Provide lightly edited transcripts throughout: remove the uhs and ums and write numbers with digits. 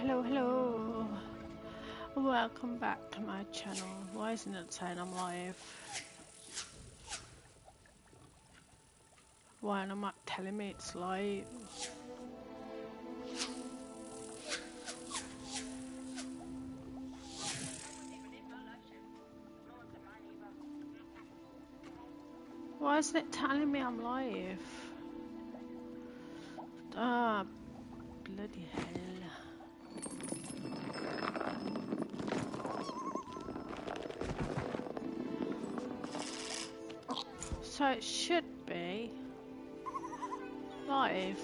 Hello. Welcome back to my channel. Why isn't it saying I'm live? Why am I not telling me it's live? Why isn't it telling me I'm live? Ah, bloody hell. So it should be live.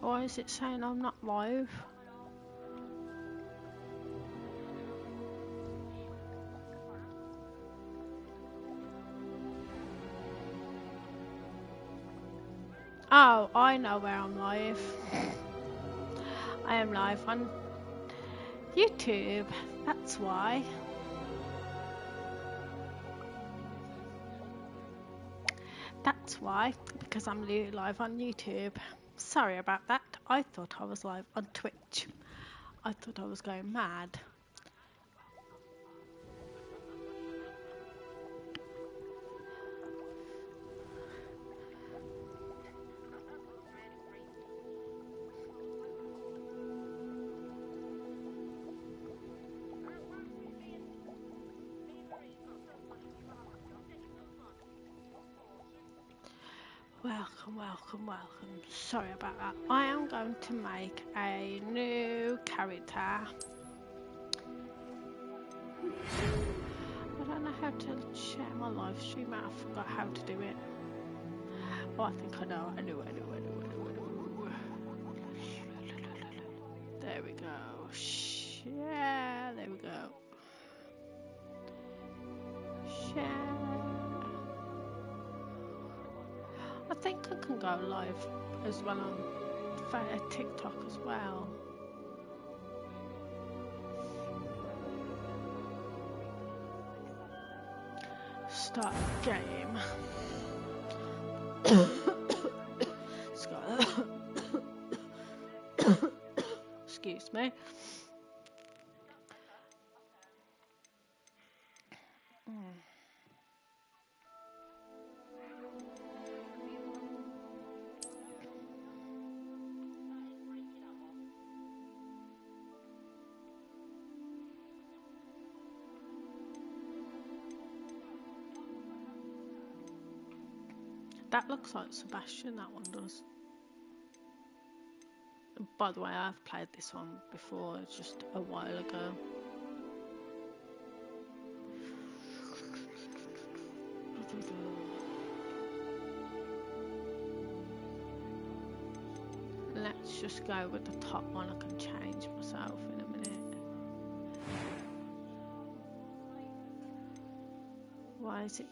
Why is it saying I'm not live? Oh, I know where I'm live. I am live on YouTube. That's why. That's why, because I'm live on YouTube. Sorry about that. I thought I was live on Twitch. I thought I was going mad. Welcome. Sorry about that. I am going to make a new character. I don't know how to share my live stream. I forgot how to do it. Oh, I think I know. I know. There we go. Share. There we go. Share. I think I can go live as well on TikTok as well. Start game. Excuse me. That looks like Sebastian, that one does. By the way, I've played this one before, just a while ago. Let's just go with the top one. I can change myself in a minute. Why is it?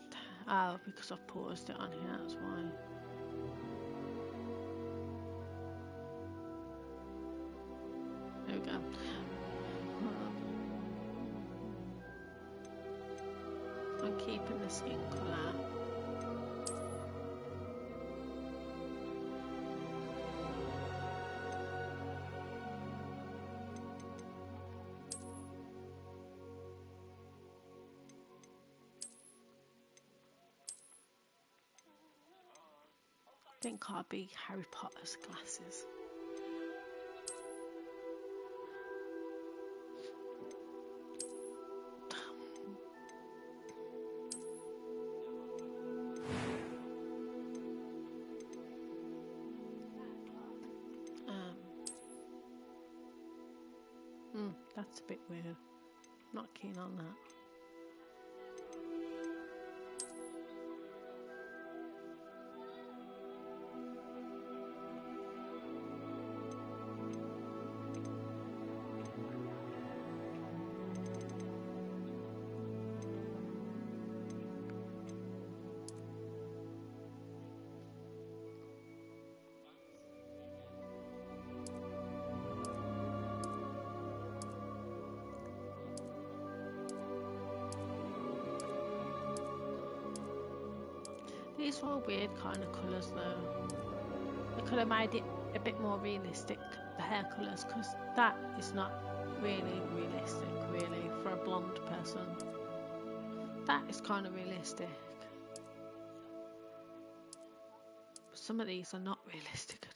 Oh, because I've paused it on here, that's why. There we go. I'm keeping the skin colour. I think I'll be Harry Potter's glasses. That's a bit weird. Not keen on that. These were weird kind of colours though. They could have made it a bit more realistic, the hair colours, because that is not really realistic, really, for a blonde person. That is kind of realistic. But some of these are not realistic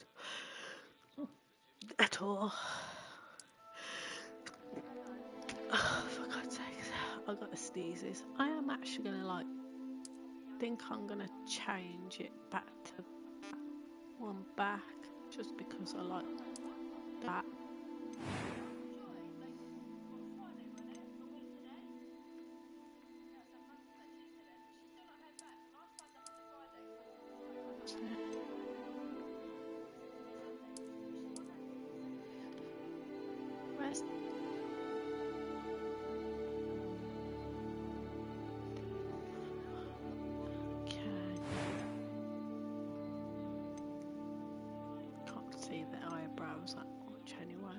at all. Oh, for God's sake, I got the sneezes. I am actually gonna think I'm gonna change it back to one back, just because I like that. Where's okay? Can't see the eyebrows that much anyway.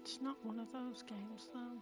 It's not one of those games though.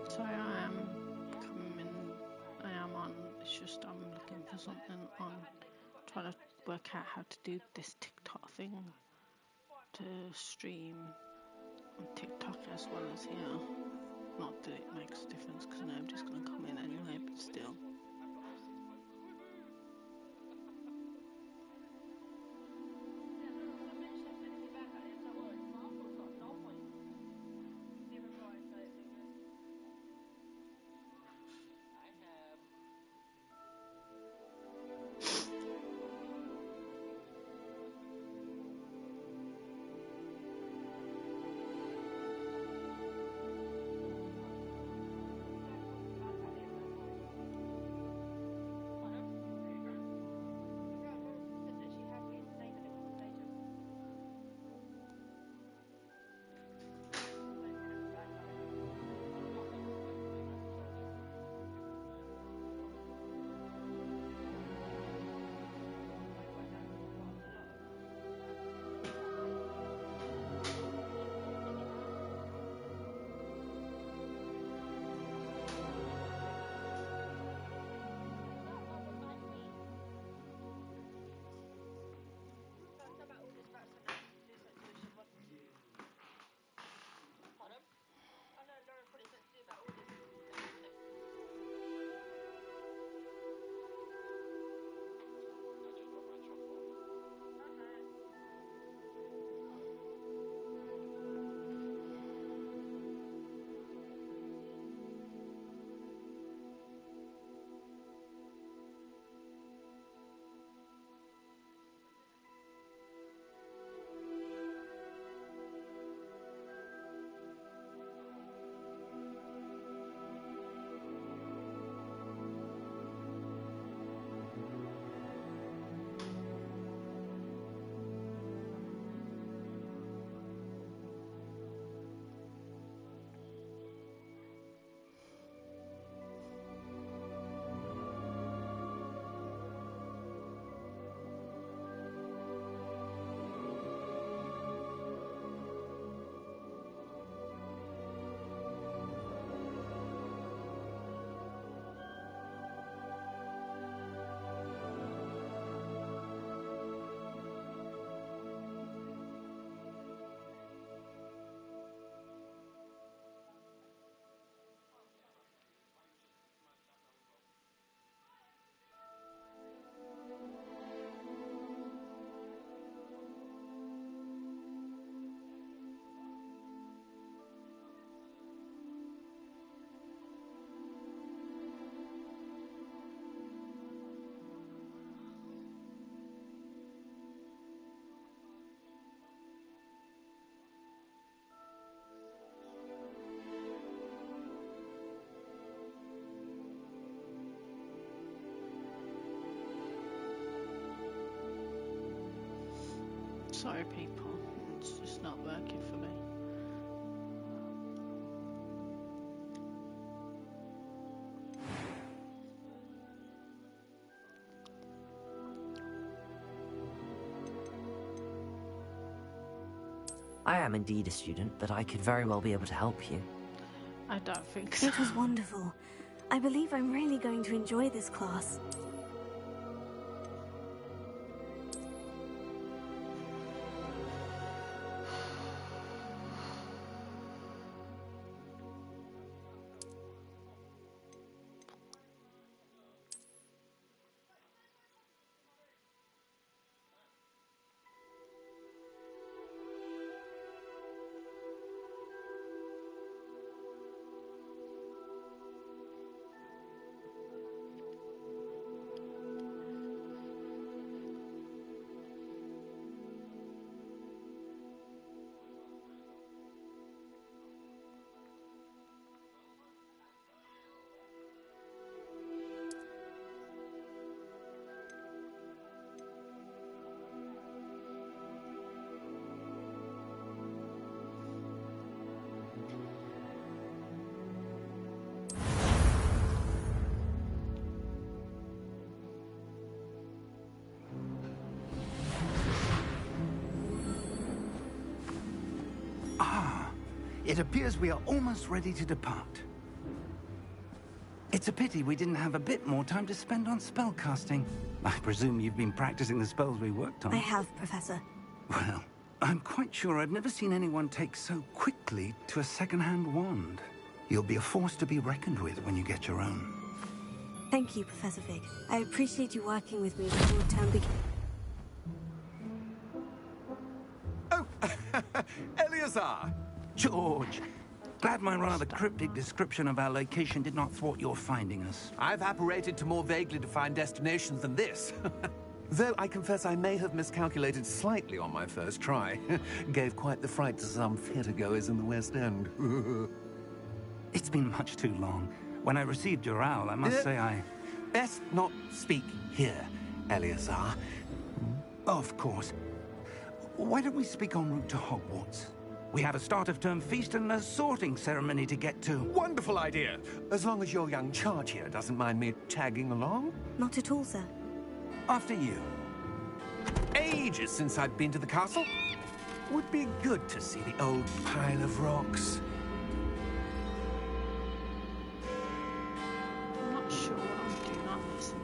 So I am on, it's just I'm looking for something on, trying to work out how to do this TikTok thing, to stream on TikTok as well as here. Not that it makes a difference because nobody's going to come in anyway, but still. Sorry, people. It's just not working for me. I am indeed a student, but I could very well be able to help you. I don't think so. It was wonderful. I believe I'm really going to enjoy this class. It appears we are almost ready to depart. It's a pity we didn't have a bit more time to spend on spellcasting. I presume you've been practicing the spells we worked on. I have, Professor. Well, I'm quite sure I've never seen anyone take so quickly to a second-hand wand. You'll be a force to be reckoned with when you get your own. Thank you, Professor Fig. I appreciate you working with me before term begins. Oh, Eleazar! George! Glad my rather cryptic description of our location did not thwart your finding us. I've apparated to more vaguely defined destinations than this. Though I confess I may have miscalculated slightly on my first try. Gave quite the fright to some theatre-goers in the West End. It's been much too long. When I received your owl, I must say I... Best not speak here, Eleazar. Of course. Why don't we speak en route to Hogwarts? We have a start-of-term feast and a sorting ceremony to get to. Wonderful idea! As long as your young charge here doesn't mind me tagging along. Not at all, sir. After you. Ages since I've been to the castle. Would be good to see the old pile of rocks. I'm not sure what I'm doing on this.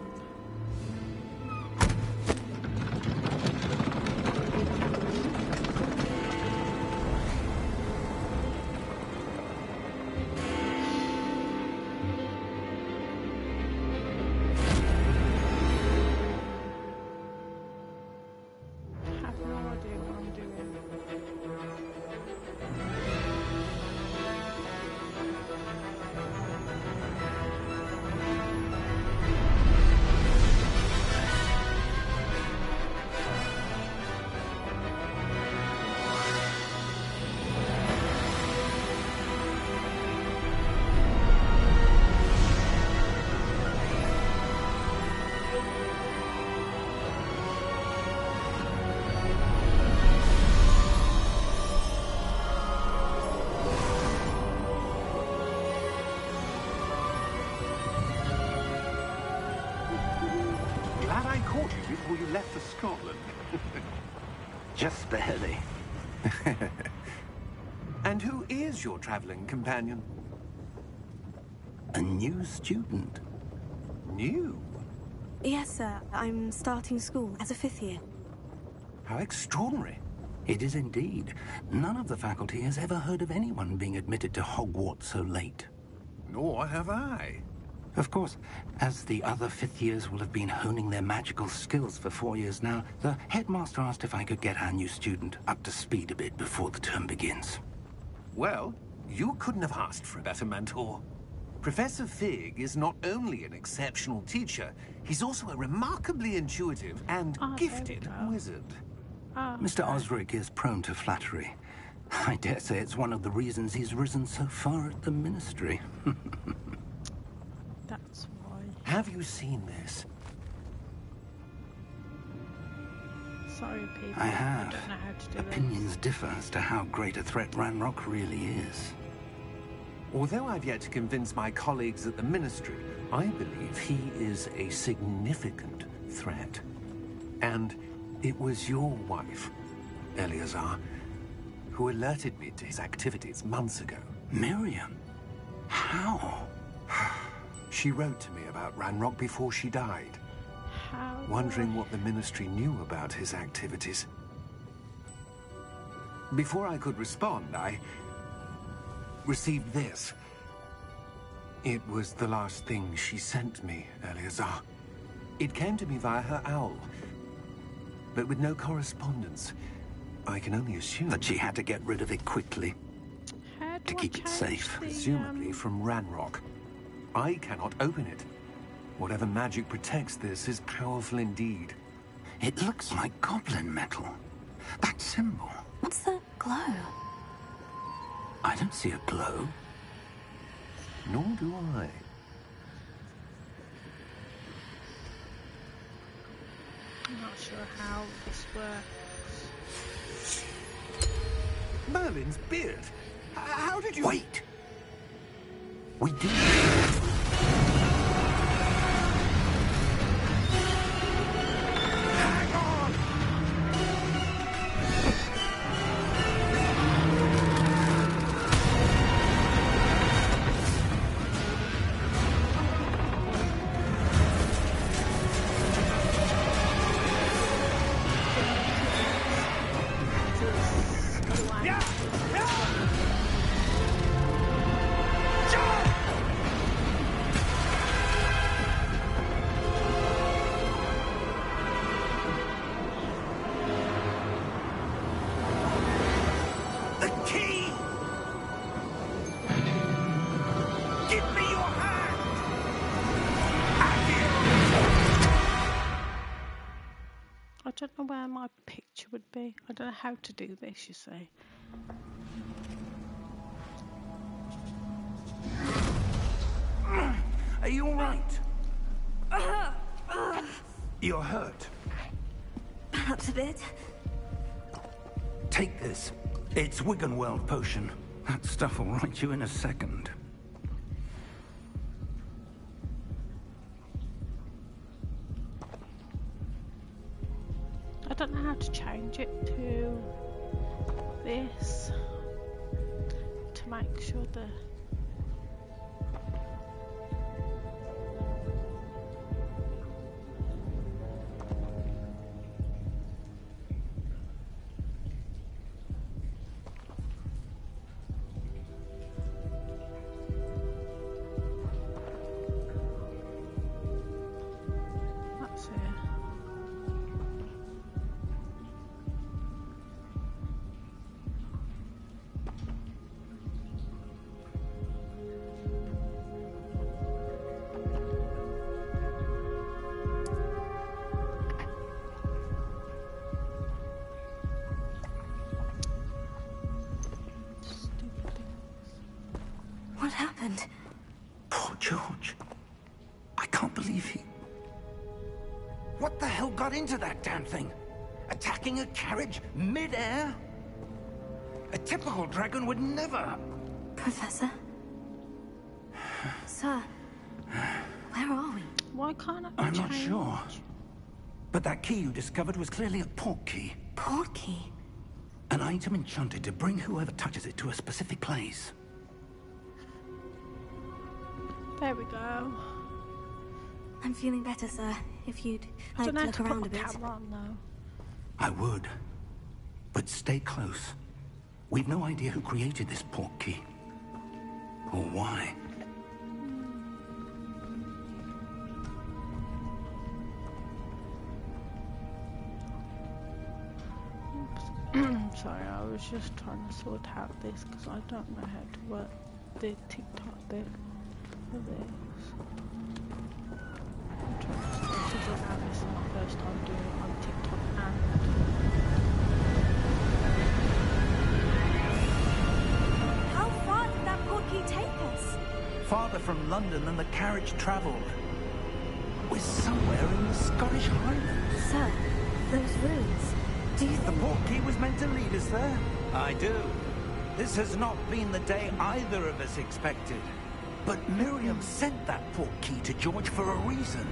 I have no idea what I'm doing. Glad I caught you before you left for Scotland. Just barely. And who is your traveling companion? A new student. New? Yes, sir. I'm starting school as a 5th year. How extraordinary. It is indeed. None of the faculty has ever heard of anyone being admitted to Hogwarts so late. Nor have I. Of course, as the other 5th years will have been honing their magical skills for 4 years now, the headmaster asked if I could get our new student up to speed a bit before the term begins. Well, you couldn't have asked for a better mentor. Professor Fig is not only an exceptional teacher, he's also a remarkably intuitive and gifted wizard. Mr. Osric is prone to flattery. I dare say it's one of the reasons he's risen so far at the Ministry. That's why. Have you seen this? Sorry, people. I have. don't know how to do Opinions differ as to how great a threat Ranrock really is. Although I've yet to convince my colleagues at the Ministry, I believe he is a significant threat. And it was your wife, Eleazar, who alerted me to his activities months ago. Miriam? How? She wrote to me about Ranrock before she died, How? wondering what the Ministry knew about his activities. Before I could respond, I received this. It was the last thing she sent me, Eleazar. It came to me via her owl, but with no correspondence. I can only assume That she had to get rid of it quickly. How do to I keep it change safe. the, presumably from Ranrock. I cannot open it. Whatever magic protects this is powerful indeed. It looks like goblin metal. That symbol. What's that glow? I don't see a glow. Nor do I. I'm not sure how this works. Merlin's beard? How did you... Wait! We did. Hang on! The key! Give me your hand! I don't know where my picture would be. I don't know how to do this, you see. Are you all right? You're hurt. Perhaps a bit. Take this. It's Wiggenweld potion. That stuff will right you in a second. I don't know how to change it to this to make sure the that's it. Stupid things. What happened? Poor George. I can't believe he... What the hell got into that damn thing? Attacking a carriage mid-air? A typical dragon would never... Professor? Sir, where are we? Why can't I I'm not change? sure. But that key you discovered was clearly a port key. Port key? An item enchanted to bring whoever touches it to a specific place. There we go. I'm feeling better, sir. If you'd I like don't to know how look to put around my a bit. camera on though. I would. But stay close. We've no idea who created this port key. Or why. Sorry, I was just trying to sort out this because I don't know how to work the TikTok bit for this. I'm trying to figure out this is my first time doing it on TikTok How far did that port key take us? Farther from London than the carriage travelled. We're somewhere in the Scottish Highlands. Sir, those runes. Do you The think... portkey was meant to lead us there? I do. This has not been the day either of us expected. But Miriam sent that portkey to George for a reason.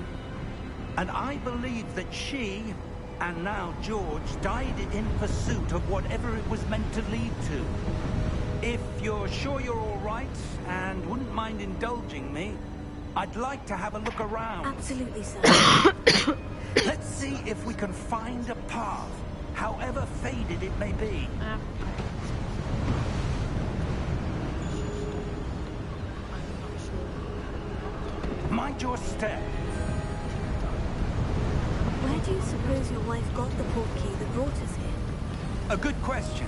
And I believe that she, and now George, died in pursuit of whatever it was meant to lead to. If you're sure you're all right, and wouldn't mind indulging me, I'd like to have a look around. Absolutely, sir. Let's see if we can find a path, however faded it may be. Mind your step. Where do you suppose your wife got the portkey that brought us here? A good question.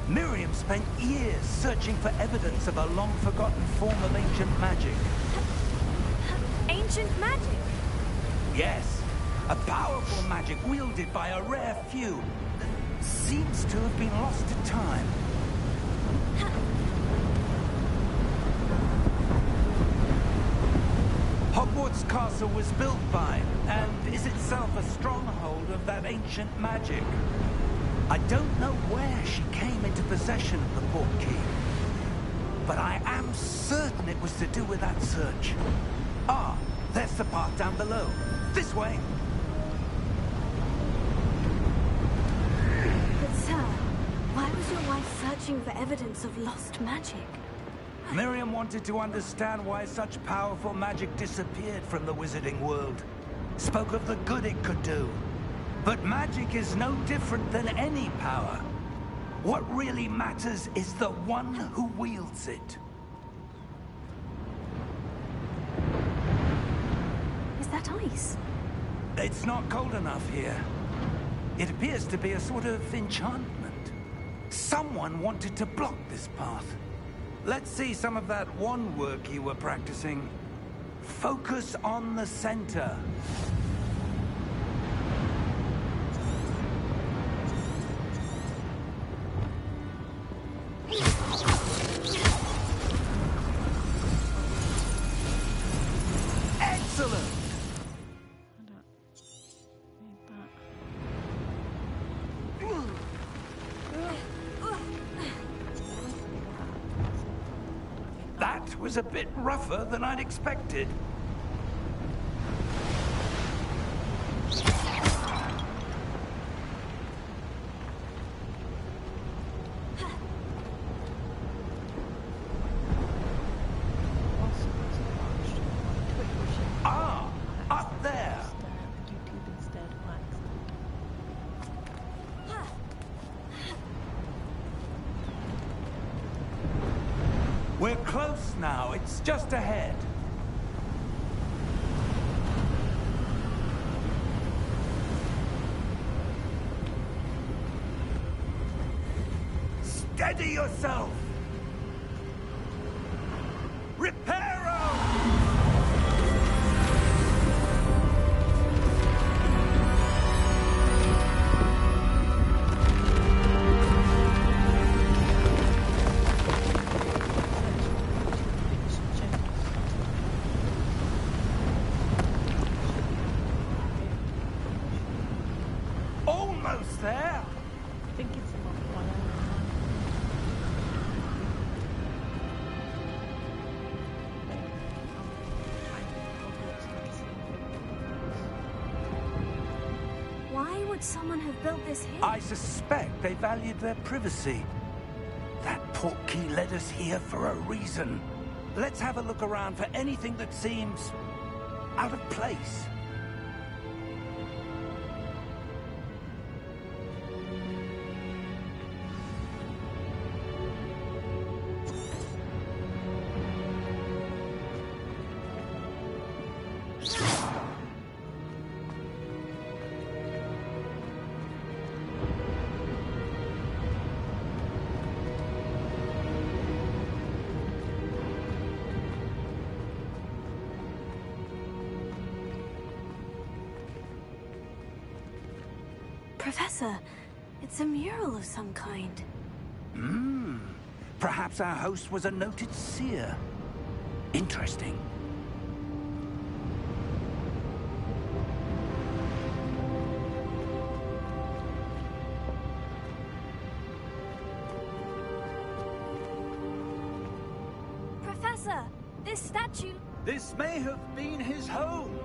Miriam spent years searching for evidence of a long-forgotten form of ancient magic. Ancient magic? Yes, a powerful magic wielded by a rare few that seems to have been lost to time. Hogwarts Castle was built by, and is itself a stronghold of that ancient magic. I don't know where she came into possession of the portkey, but I am certain it was to do with that search. Ah, there's the path down below. This way. But sir, why was your wife searching for evidence of lost magic? Miriam wanted to understand why such powerful magic disappeared from the wizarding world. Spoke of the good it could do. But magic is no different than any power. What really matters is the one who wields it. Is that ice? It's not cold enough here. It appears to be a sort of enchantment. Someone wanted to block this path. Let's see some of that wand work you were practicing. Focus on the center. Excellent! That was a bit rougher than I'd expected. Ah, up there. We're close now. It's just ahead. Steady yourself. Reparo! Almost there. I think it's about one. Why would someone have built this here? I suspect they valued their privacy. That portkey led us here for a reason. Let's have a look around for anything that seems out of place. Professor, it's a mural of some kind. Perhaps our host was a noted seer. Interesting. Professor! This statue... This may have been his home.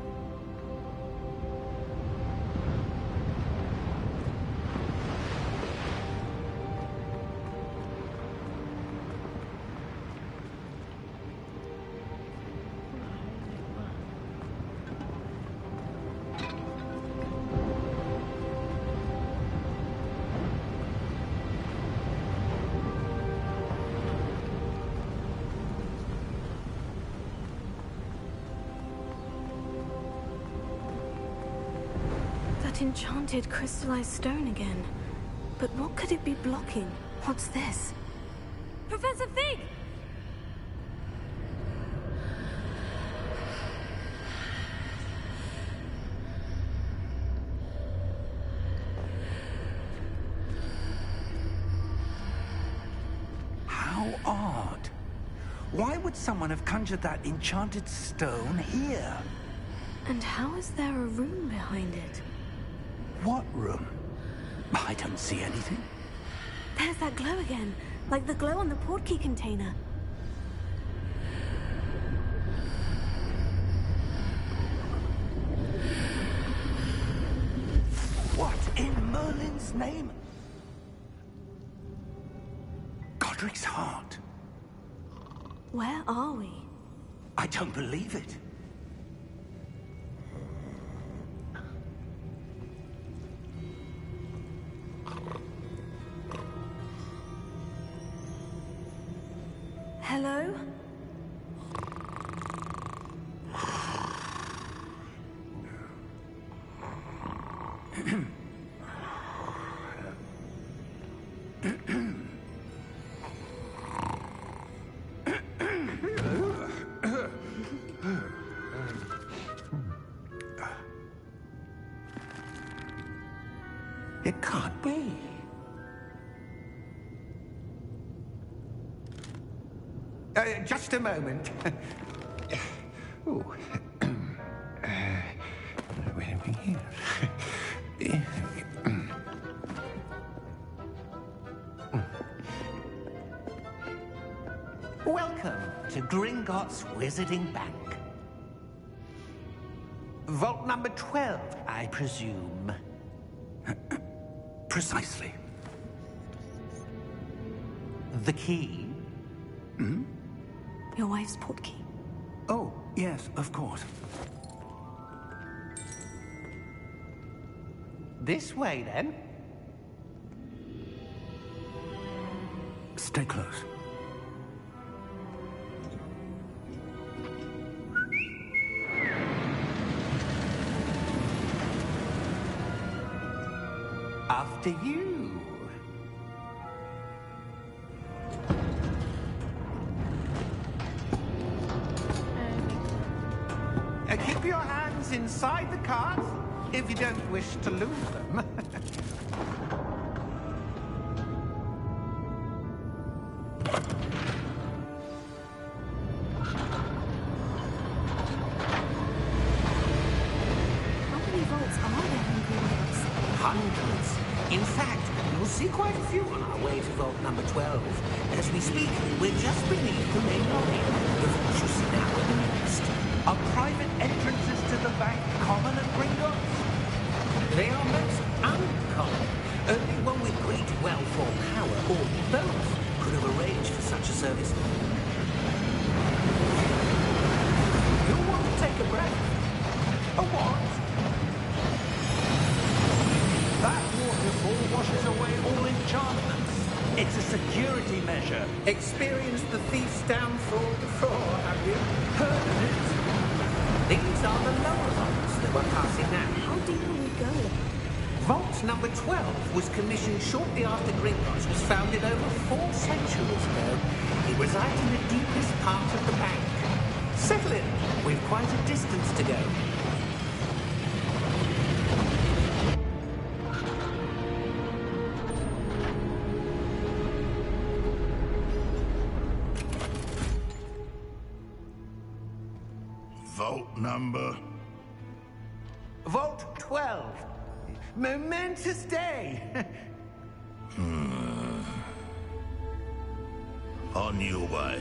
That enchanted crystallized stone again. But what could it be blocking? What's this? Professor Fig! How odd. Why would someone have conjured that enchanted stone here? And how is there a room behind it? What room? I don't see anything. There's that glow again, like the glow on the portkey container. What in Merlin's name? Godric's heart. Where are we? I don't believe it. Hello? It can't be. Just a moment. Ooh. Wait a minute. Welcome to Gringotts Wizarding Bank. Vault number 12, I presume. Precisely. The key? Your wife's portkey. Oh, yes, of course. This way, then. Stay close. After you. Keep your hands inside the cart if you don't wish to lose them. How many vaults are there in Gringotts? Hundreds. In fact, you'll see quite a few on our way to vault number 12. As we speak, we're just beneath the main lobby. The vaults you see now are the next. Are private entrances to the bank common at Gringotts? They are most uncommon. Only one with great wealth or power, or both, could have arranged for such a service. You'll want to take a breath. A what? That waterfall washes away all enchantments. It's a security measure. Experienced the thief's downfall before, have you? Heard of it? These are the lower vaults that we're passing now. How deep will we go? Vault number 12 was commissioned shortly after Gringotts was founded over 4 centuries ago. It resides in the deepest part of the bank. Settle in. We've quite a distance to go. Vault number? Vault 12. Momentous day. On your way.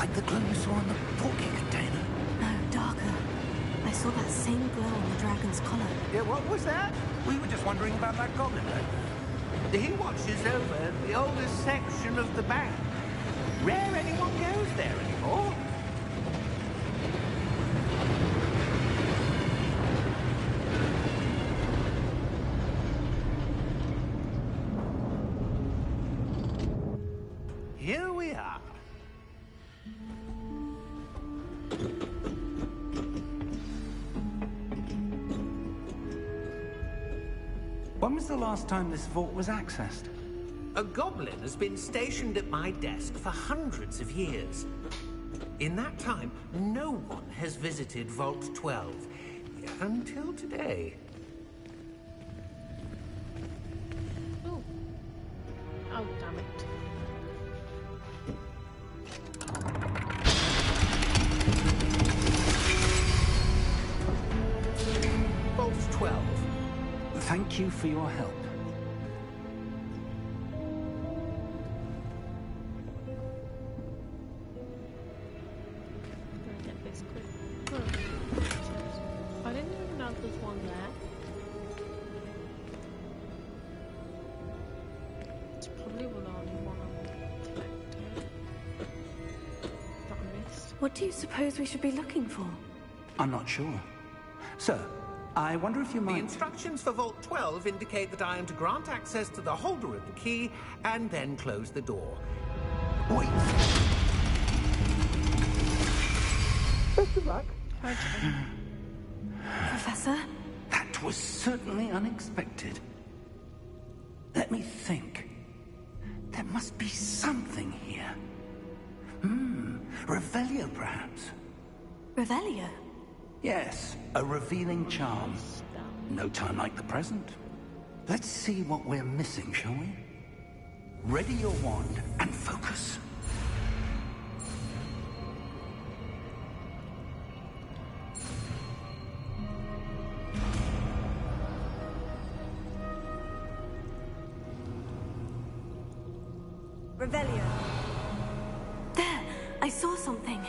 Like the glow you saw in the porky container. No, darker. I saw that same glow on the dragon's collar. Yeah, what was that? We were just wondering about that goblin, right? He watches over the oldest section of the bank. Rare anyone goes there anymore. Here we are. When was the last time this vault was accessed? A goblin has been stationed at my desk for hundreds of years. In that time, no one has visited Vault 12. Until today. Oh. Oh, damn it. Vault 12. Thank you for your help. Gonna get this quick. Oh. I didn't even know there was one there. It's probably the only one I'm collecting that I missed. What do you suppose we should be looking for? I'm not sure. Sir, I wonder if you The might... instructions for Vault 12 indicate that I am to grant access to the holder of the key and then close the door. Wait. Best of luck. Professor? That was certainly unexpected. Let me think. There must be something here. Revelio, perhaps. Revelio? Yes, a revealing charm. No time like the present. Let's see what we're missing, shall we? Ready your wand and focus. Revelio. There! I saw something.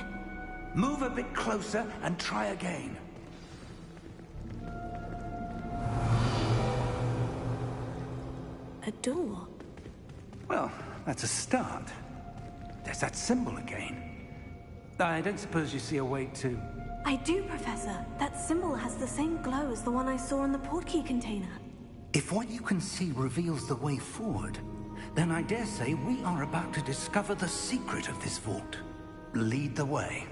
Move a bit closer and try again. A door. Well, that's a start. There's that symbol again. I don't suppose you see a way to... I do, Professor. That symbol has the same glow as the one I saw in the portkey container. If what you can see reveals the way forward, then I dare say we are about to discover the secret of this vault. Lead the way.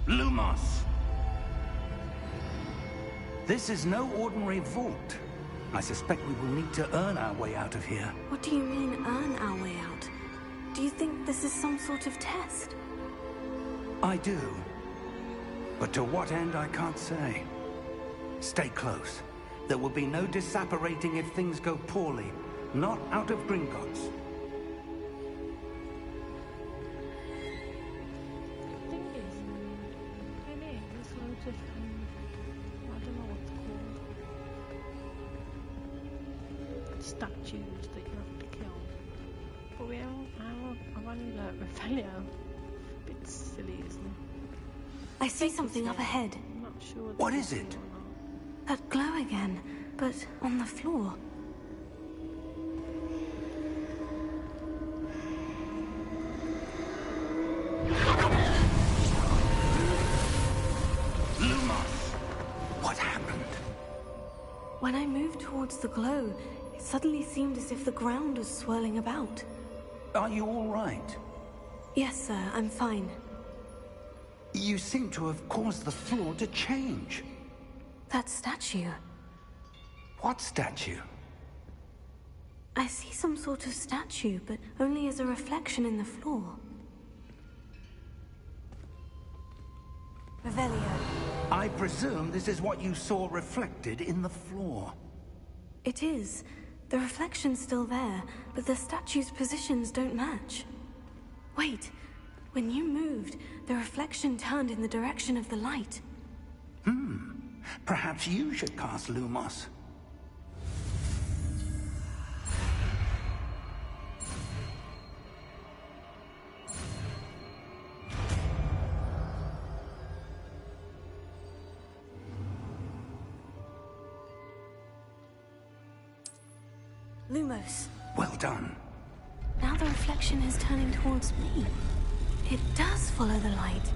Lumos! This is no ordinary vault. I suspect we will need to earn our way out of here. What do you mean, earn our way out? Do you think this is some sort of test? I do. But to what end, I can't say. Stay close. There will be no disapparating if things go poorly. Not out of Gringotts. Thing is, in here, there's loads of, I don't know what they're called. Statues that you have to kill. But we haven't, I've only learnt Revelio. A bit silly, isn't it? I see something up ahead. I'm not sure. What is it? That glow again, but on the floor. Lumos! What happened? When I moved towards the glow, it suddenly seemed as if the ground was swirling about. Are you all right? Yes, sir, I'm fine. You seem to have caused the floor to change. That statue. What statue? I see some sort of statue, but only as a reflection in the floor. Revelio. I presume this is what you saw reflected in the floor. It is. The reflection's still there, but the statue's positions don't match. Wait. When you moved, the reflection turned in the direction of the light. Perhaps you should cast Lumos. Lumos. Well done. Now the reflection is turning towards me. It does follow the light.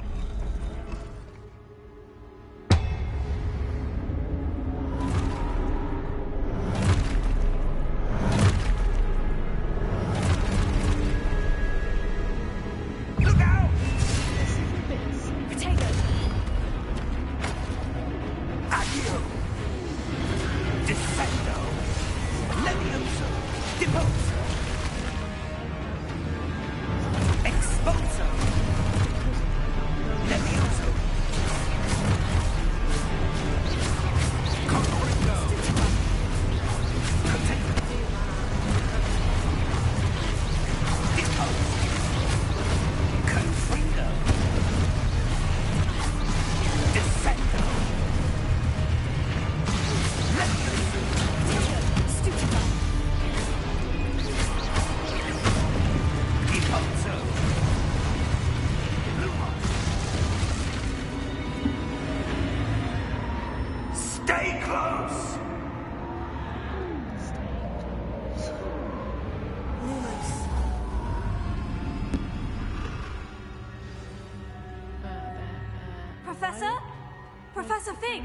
Look out! Potato! Accio! Descendo! Levioso! Deposo! Exposo! Levioso! Concordo! Potato! Deposo! Confringo! Descendo! Levioso! Stupefy! Deposo! Lumos! Stay close! Lumos. Professor? Professor Fig!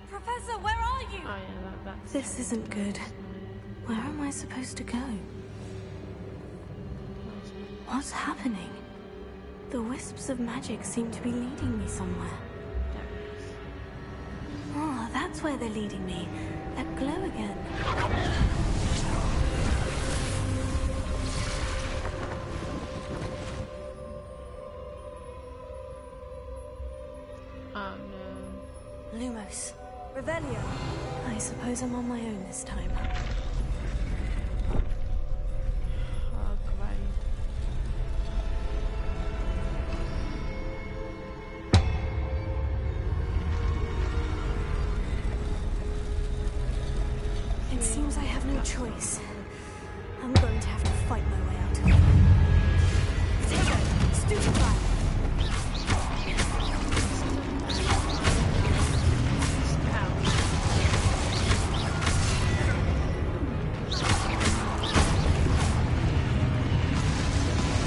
Professor, where are you? Oh yeah, that's This isn't good. Where am I supposed to go? What's happening? The wisps of magic seem to be leading me somewhere. Oh, that's where they're leading me. That glow again. oh no. Lumos. Revelio. I suppose I'm on my own this time. Oh great. It seems I have no choice. I'm going to have to fight my way out. Potato. Stupefy.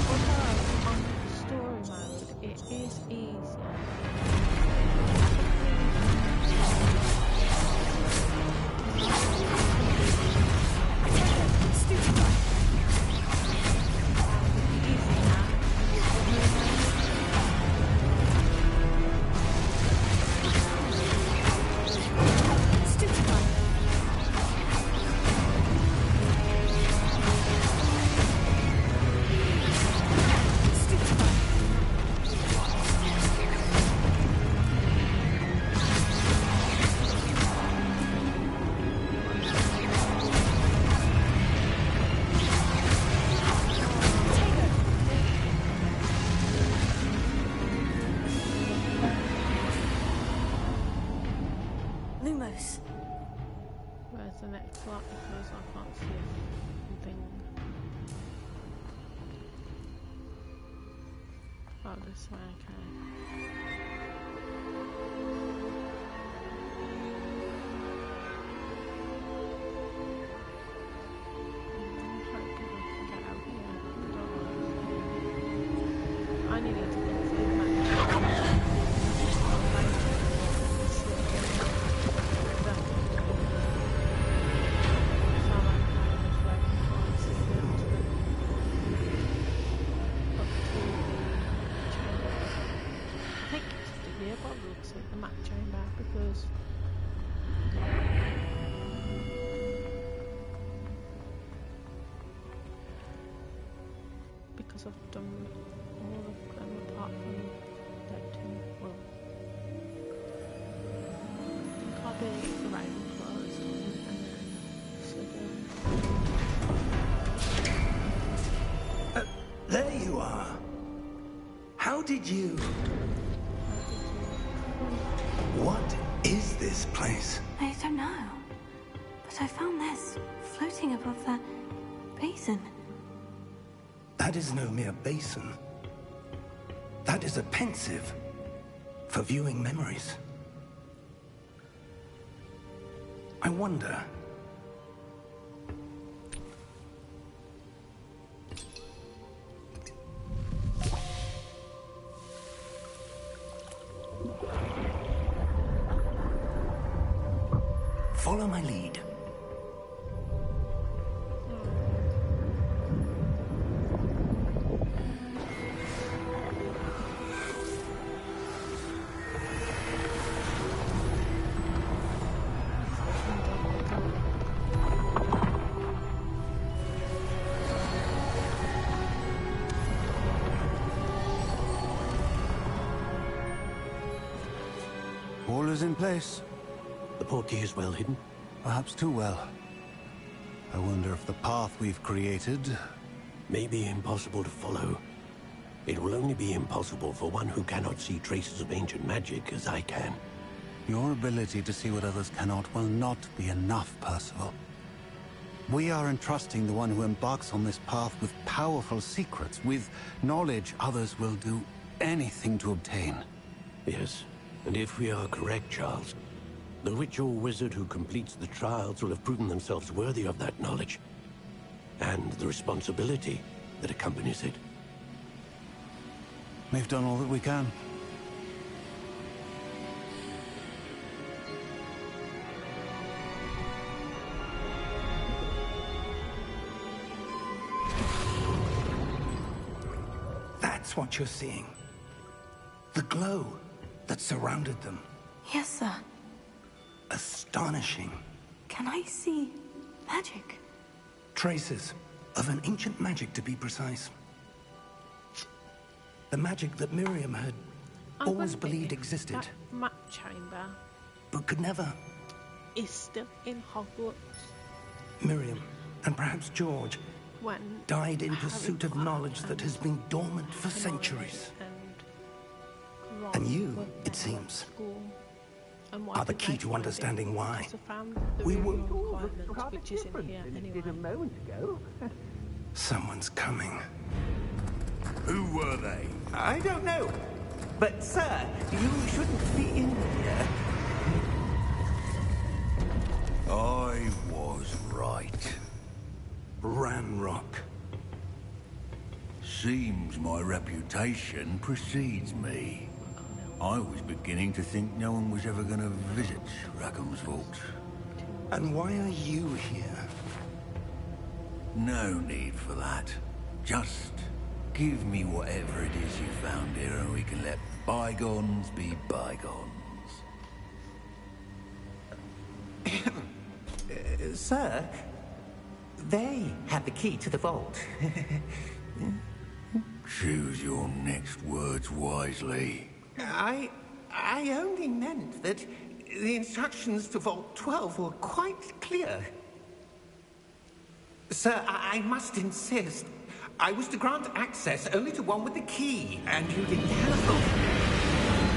Although on story mode it is easier. Lumos. Where's the next lot? Because I can't see anything. Oh, this way, okay. I'm hoping I can get out here. I need to look for the map. The map chamber because I've done all of them apart from that two. Well, I think I'll be the Ravenclaw this time and then Slytherin. There you are. How did you... What is this place? I don't know. But I found this floating above that basin. That is no mere basin. That is a pensive for viewing memories. I wonder, Follow my lead. All is in place. The portkey is well hidden? Perhaps too well. I wonder if the path we've created... May be impossible to follow. It will only be impossible for one who cannot see traces of ancient magic as I can. Your ability to see what others cannot will not be enough, Percival. We are entrusting the one who embarks on this path with powerful secrets, with knowledge others will do anything to obtain. Yes, and if we are correct, Charles, the witch or wizard who completes the trials will have proven themselves worthy of that knowledge, and the responsibility that accompanies it. We've done all that we can. That's what you're seeing. The glow that surrounded them. Yes, sir. Astonishing. Can I see magic? Traces of an ancient magic, to be precise. The magic that Miriam had always believed existed, That map chamber but could never. is still in Hogwarts. Miriam, and perhaps George, When died in Harry pursuit of Potter knowledge that has been dormant for centuries. Ron And you, were it there seems, at school. And why are the did key they to find understanding it? why. Because they found the We real were- requirement, which is in here anyway. Someone's coming. Who were they? I don't know. But, sir, you shouldn't be in here. I was right. Ranrock. Seems my reputation precedes me. I was beginning to think no one was ever going to visit Rackham's vault. And why are you here? No need for that. Just give me whatever it is you found here and we can let bygones be bygones. Sir, they have the key to the vault. Choose your next words wisely. I only meant that the instructions to Vault 12 were quite clear. Sir, I must insist. I was to grant access only to one with the key, and you didn't have them.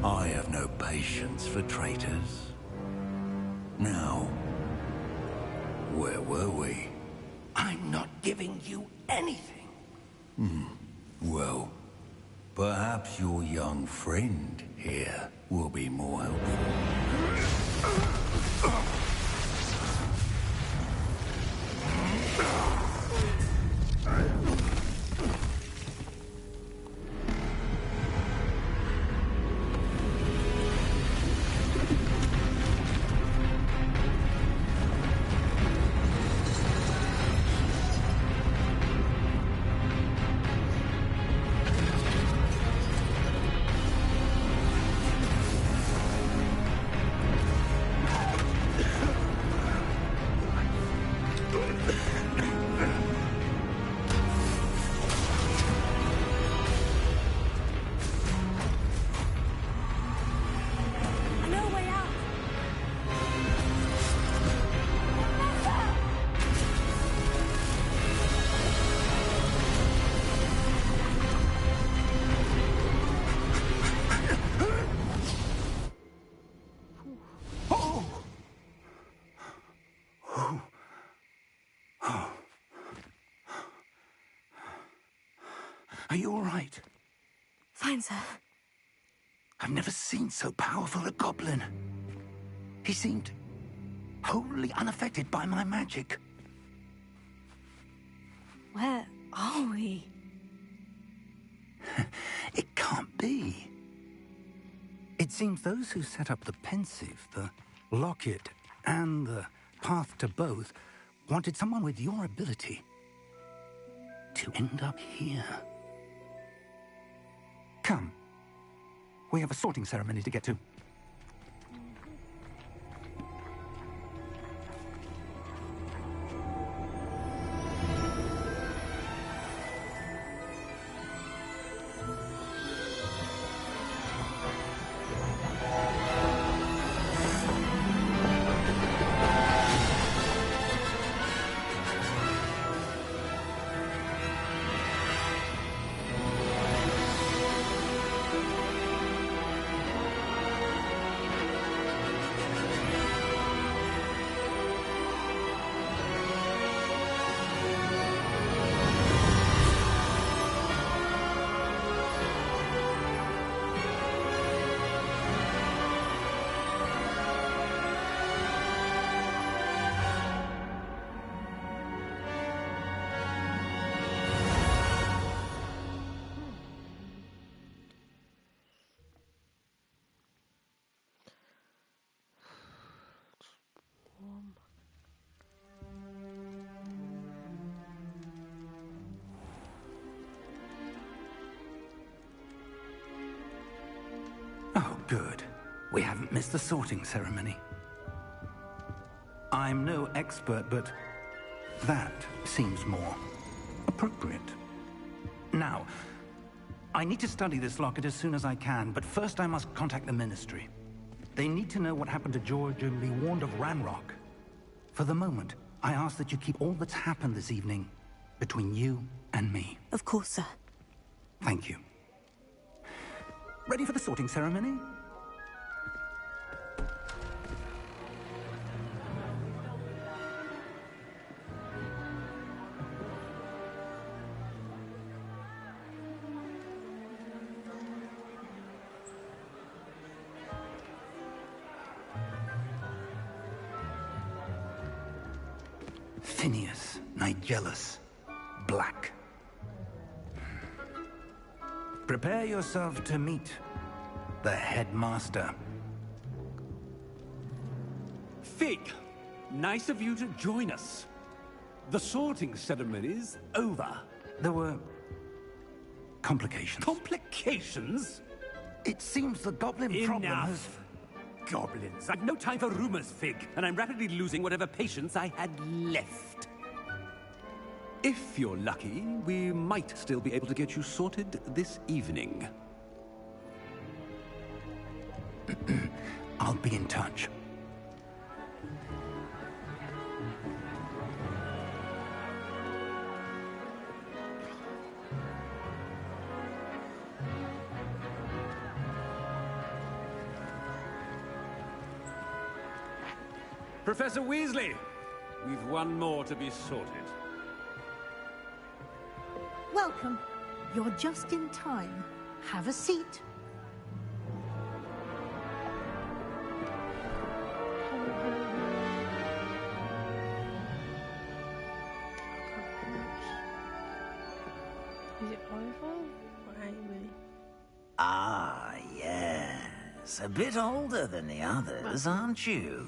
I have no patience for traitors. Now, where were we? I'm not giving you anything. Well, perhaps your young friend here will be more helpful. No way out! Are you all right? Fine, sir. I've never seen so powerful a goblin. He seemed wholly unaffected by my magic. Where are we? It can't be. It seems those who set up the pensive, the locket, and the path to both wanted someone with your ability to end up here. Come. We have a sorting ceremony to get to. Oh, good. We haven't missed the sorting ceremony. I'm no expert, but that seems more appropriate. Now, I need to study this locket as soon as I can, but first I must contact the Ministry. They need to know what happened to George and be warned of Ranrock. For the moment, I ask that you keep all that's happened this evening between you and me. Of course, sir. Thank you. Ready for the sorting ceremony? Phineas, Nigellus, Black. Prepare yourself to meet the headmaster. Fig, nice of you to join us. The sorting ceremony's over. There were complications. Complications? It seems the goblin problem has... Enough! Goblins. I've no time for rumors, Fig, and I'm rapidly losing whatever patience I had left. If you're lucky, we might still be able to get you sorted this evening. I'll be in touch. Professor Weasley, we've one more to be sorted. Welcome. You're just in time. Have a seat. Is it Oliver or Amy? Ah, yes. A bit older than the others, aren't you?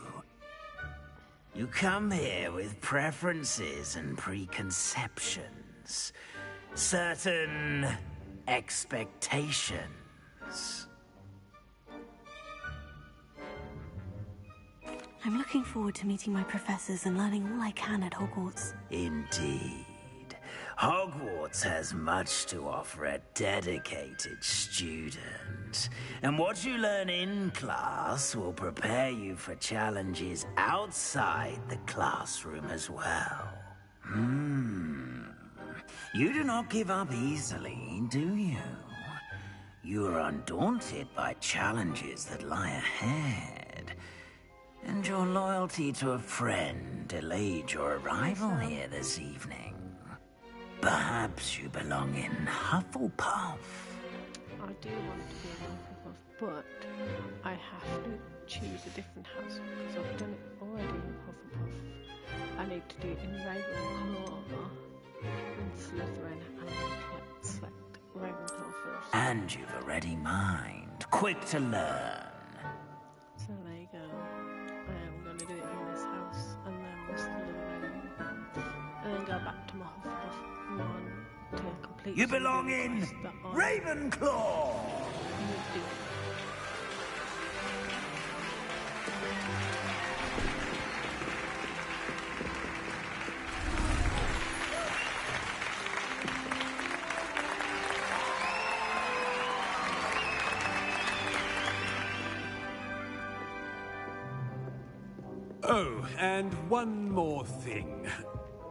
You come here with preferences and preconceptions. Certain expectations. I'm looking forward to meeting my professors and learning all I can at Hogwarts. Indeed. Hogwarts has much to offer a dedicated student. And what you learn in class will prepare you for challenges outside the classroom as well. You do not give up easily, do you? You are undaunted by challenges that lie ahead. And your loyalty to a friend delayed your arrival here this evening. Perhaps you belong in Hufflepuff. I do want to be in Hufflepuff, but I have to choose a different house because I've done it already in Hufflepuff. I need to do it in Ravenclaw and Slytherin, and let's select Ravenclaw first. And you've a ready mind, quick to learn. I'm going to do it in this house, and then we'll still live alone. And then go back to my Hufflepuff one to complete. You belong in Ravenclaw! Oh, and one more thing.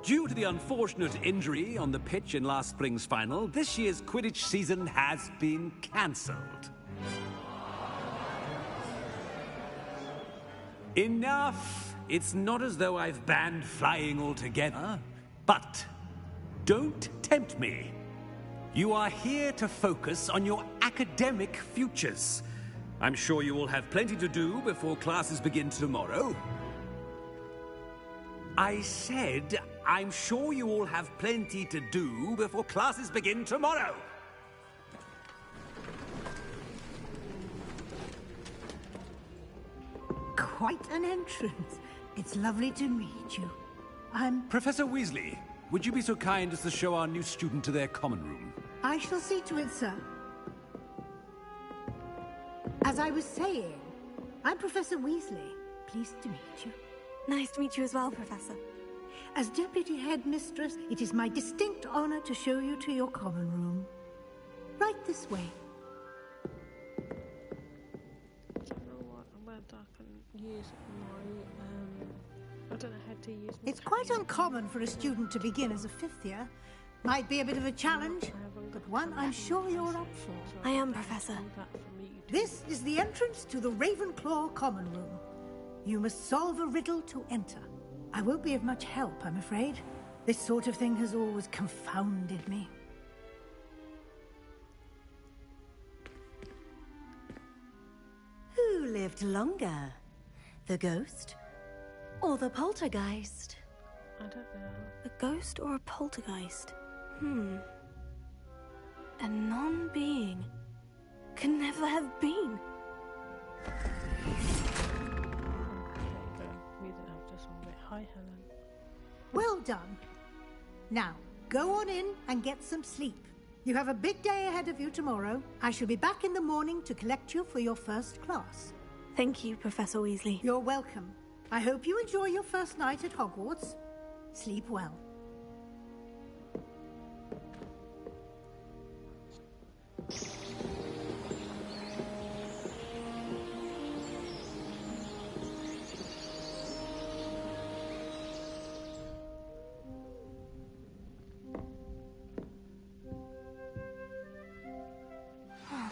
Due to the unfortunate injury on the pitch in last spring's final, this year's Quidditch season has been cancelled. Enough! It's not as though I've banned flying altogether, but don't tempt me. You are here to focus on your academic futures. I'm sure you will have plenty to do before classes begin tomorrow. I said, I'm sure you all have plenty to do before classes begin tomorrow. Quite an entrance. It's lovely to meet you. I'm... Professor Weasley, would you be so kind as to show our new student to their common room? I shall see to it, sir. As I was saying, I'm Professor Weasley. Pleased to meet you. Nice to meet you as well, Professor. As Deputy Headmistress, it is my distinct honor to show you to your common room. Right this way. I don't know whether I can use my, I don't know how to use my It's quite uncommon for a student to begin as a fifth year. Might be a bit of a challenge, but one I'm sure you're up for. I am, Professor. This is the entrance to the Ravenclaw common room. You must solve a riddle to enter. I won't be of much help, I'm afraid. This sort of thing has always confounded me. Who lived longer? The ghost or the poltergeist? I don't know. A ghost or a poltergeist? A non-being can never have been. Hi, Helen. Well done. Now, go on in and get some sleep. You have a big day ahead of you tomorrow. I shall be back in the morning to collect you for your first class. Thank you, Professor Weasley. You're welcome. I hope you enjoy your first night at Hogwarts. Sleep well.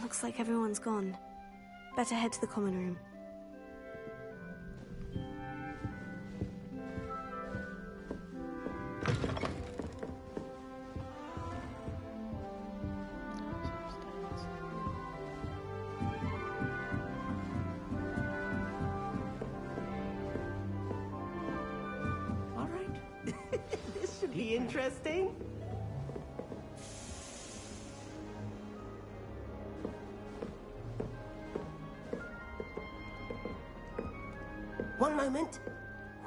Looks like everyone's gone. Better head to the common room. All right. This should be interesting. One moment.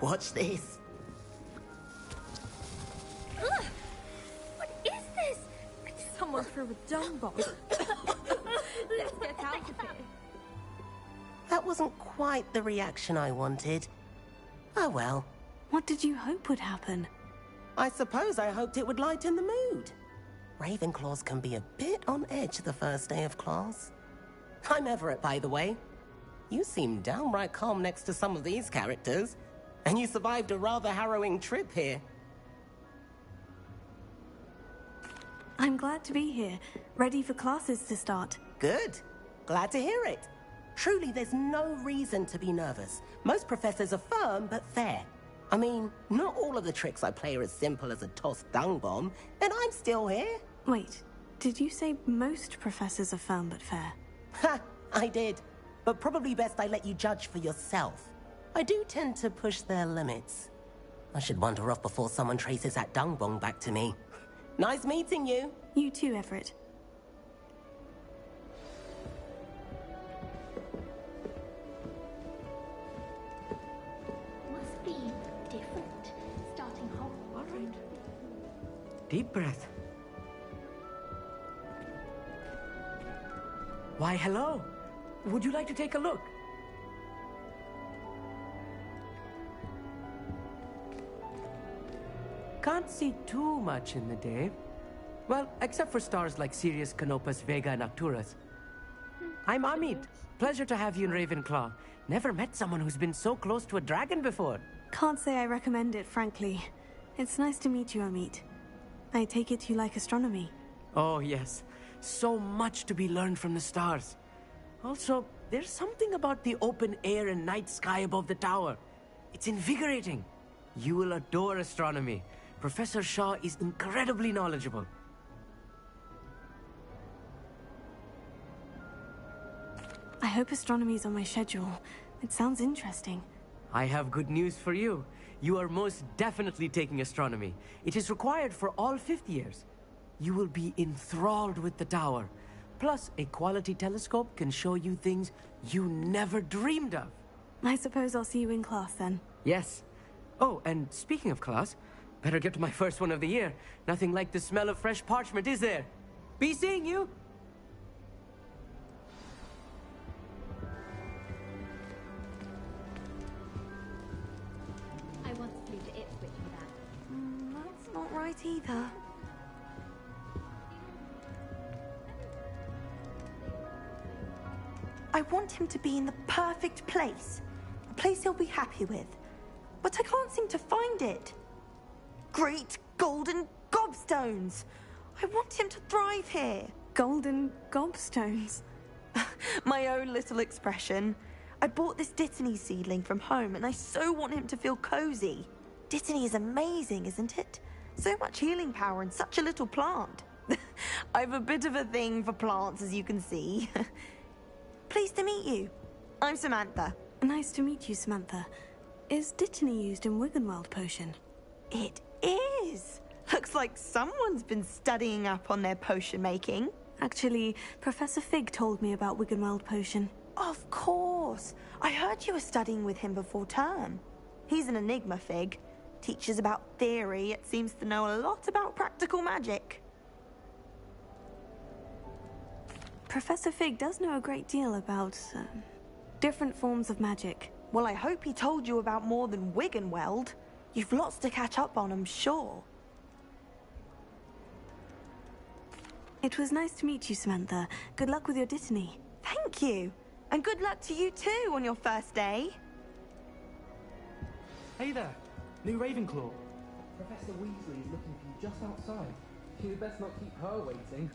Watch this. Ugh! What is this? Someone threw a dung bomb. Let's get out of here. That wasn't quite the reaction I wanted. Oh well. What did you hope would happen? I suppose I hoped it would lighten the mood. Ravenclaws can be a bit on edge the first day of class. I'm Everett, by the way. You seem downright calm next to some of these characters, and you survived a rather harrowing trip here. I'm glad to be here, ready for classes to start. Good. Glad to hear it. Truly, there's no reason to be nervous. Most professors are firm but fair. I mean, not all of the tricks I play are as simple as a tossed dung bomb, and I'm still here. Wait, did you say most professors are firm but fair? Ha! I did. But probably best I let you judge for yourself. I do tend to push their limits. I should wander off before someone traces that dung bomb back to me. Nice meeting you. You too, Everett. Deep breath. Why, hello. Would you like to take a look? Can't see too much in the day. Well, except for stars like Sirius, Canopus, Vega, and Arcturus. I'm Amit. Pleasure to have you in Ravenclaw. Never met someone who's been so close to a dragon before. Can't say I recommend it, frankly. It's nice to meet you, Amit. I take it you like astronomy. Oh, yes. So much to be learned from the stars. Also, there's something about the open air and night sky above the tower. It's invigorating. You will adore astronomy. Professor Shaw is incredibly knowledgeable. I hope astronomy's on my schedule. It sounds interesting. I have good news for you. You are most definitely taking astronomy. It is required for all fifth years. You will be enthralled with the tower. Plus, a quality telescope can show you things you never dreamed of. I suppose I'll see you in class then. Yes. Oh, and speaking of class, better get to my first one of the year. Nothing like the smell of fresh parchment, is there? Be seeing you! I once flew to Ipswich with that. That's not right either. I want him to be in the perfect place. A place he'll be happy with. But I can't seem to find it. Great golden gobstones! I want him to thrive here. Golden gobstones? My own little expression. I bought this Dittany seedling from home and I so want him to feel cozy. Dittany is amazing, isn't it? So much healing power in such a little plant. I've a bit of a thing for plants, as you can see. Pleased to meet you. I'm Samantha. Nice to meet you, Samantha. Is Dittany used in Wiggenweld potion? It is. Looks like someone's been studying up on their potion making. Actually, Professor Fig told me about Wiggenweld potion. Of course. I heard you were studying with him before term. He's an enigma, Fig. Teaches about theory, yet seems to know a lot about practical magic. Professor Fig does know a great deal about different forms of magic. Well, I hope he told you about more than Wiggenweld. You've lots to catch up on, I'm sure. It was nice to meet you, Samantha. Good luck with your Dittany. Thank you. And good luck to you too on your first day. Hey there, new Ravenclaw. Professor Weasley is looking for you just outside. You'd best not keep her waiting.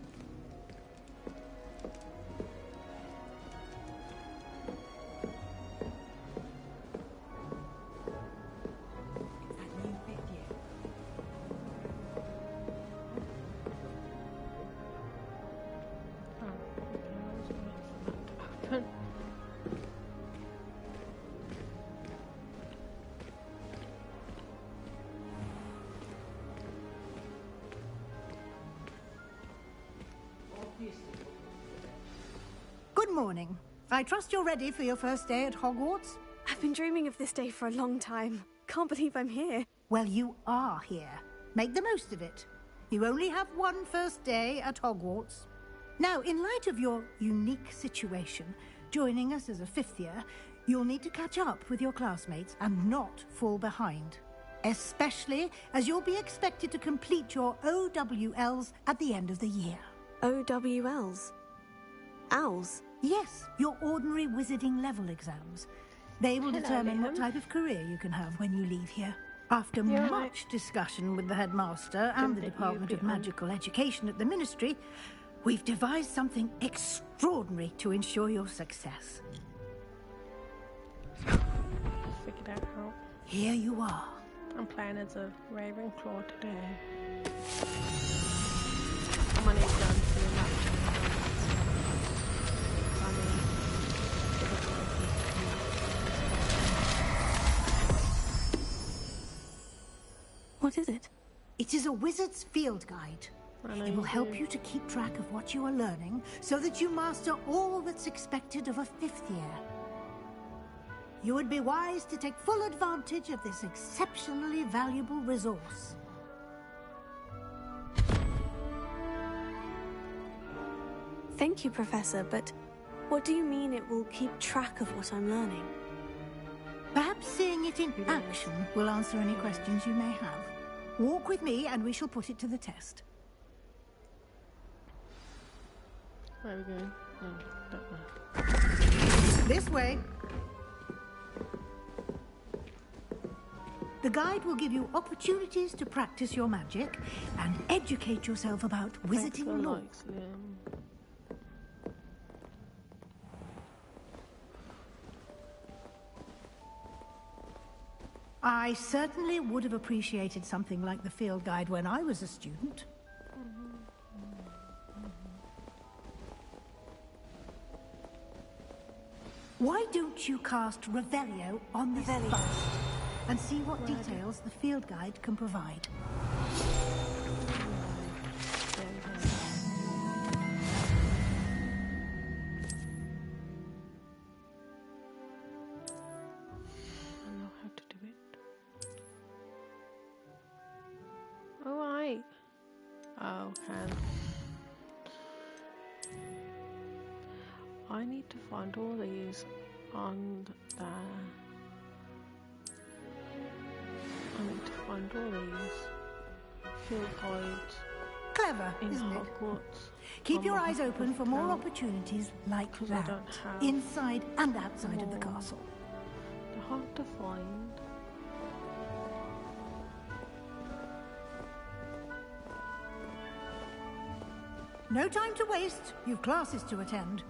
Good morning. I trust you're ready for your first day at Hogwarts? I've been dreaming of this day for a long time. Can't believe I'm here. Well, you are here. Make the most of it. You only have one first day at Hogwarts. Now, in light of your unique situation, joining us as a fifth year, you'll need to catch up with your classmates and not fall behind. Especially as you'll be expected to complete your OWLs at the end of the year. OWLs? Owls? Yes, your ordinary wizarding level exams. They will determine what type of career you can have when you leave here. After much discussion with the headmaster and the Department of Magical Education at the Ministry, we've devised something extraordinary to ensure your success. Figured it out. Here you are. I'm playing as a Ravenclaw today. I'm only done doing that. What is it? It is a wizard's field guide. It will help you to keep track of what you are learning so that you master all that's expected of a fifth year. You would be wise to take full advantage of this exceptionally valuable resource. Thank you, Professor, but what do you mean it will keep track of what I'm learning? Perhaps seeing it in action will answer any questions you may have. Walk with me and we shall put it to the test. Where are we going? No, that way. This way. The guide will give you opportunities to practice your magic and educate yourself about wizarding law. I certainly would have appreciated something like the field guide when I was a student. Why don't you cast Revelio on this first and see what details the field guide can provide? I need to find all these on there. I need to find all these field guides. Clever, in isn't Hogwarts. it? Keep your eyes open for more opportunities like that, inside and outside of the castle. They're hard to find. No time to waste. You've classes to attend.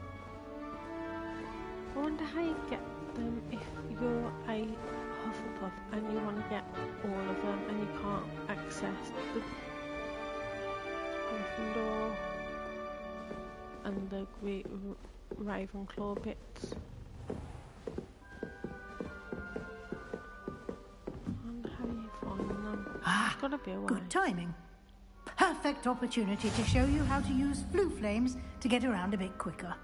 I wonder how you get them if you're a Hufflepuff and you want to get all of them and you can't access the Gryffindor and the Ravenclaw bits. I wonder how you find them. There's gotta be a way. Good timing. Perfect opportunity to show you how to use flue flames to get around a bit quicker.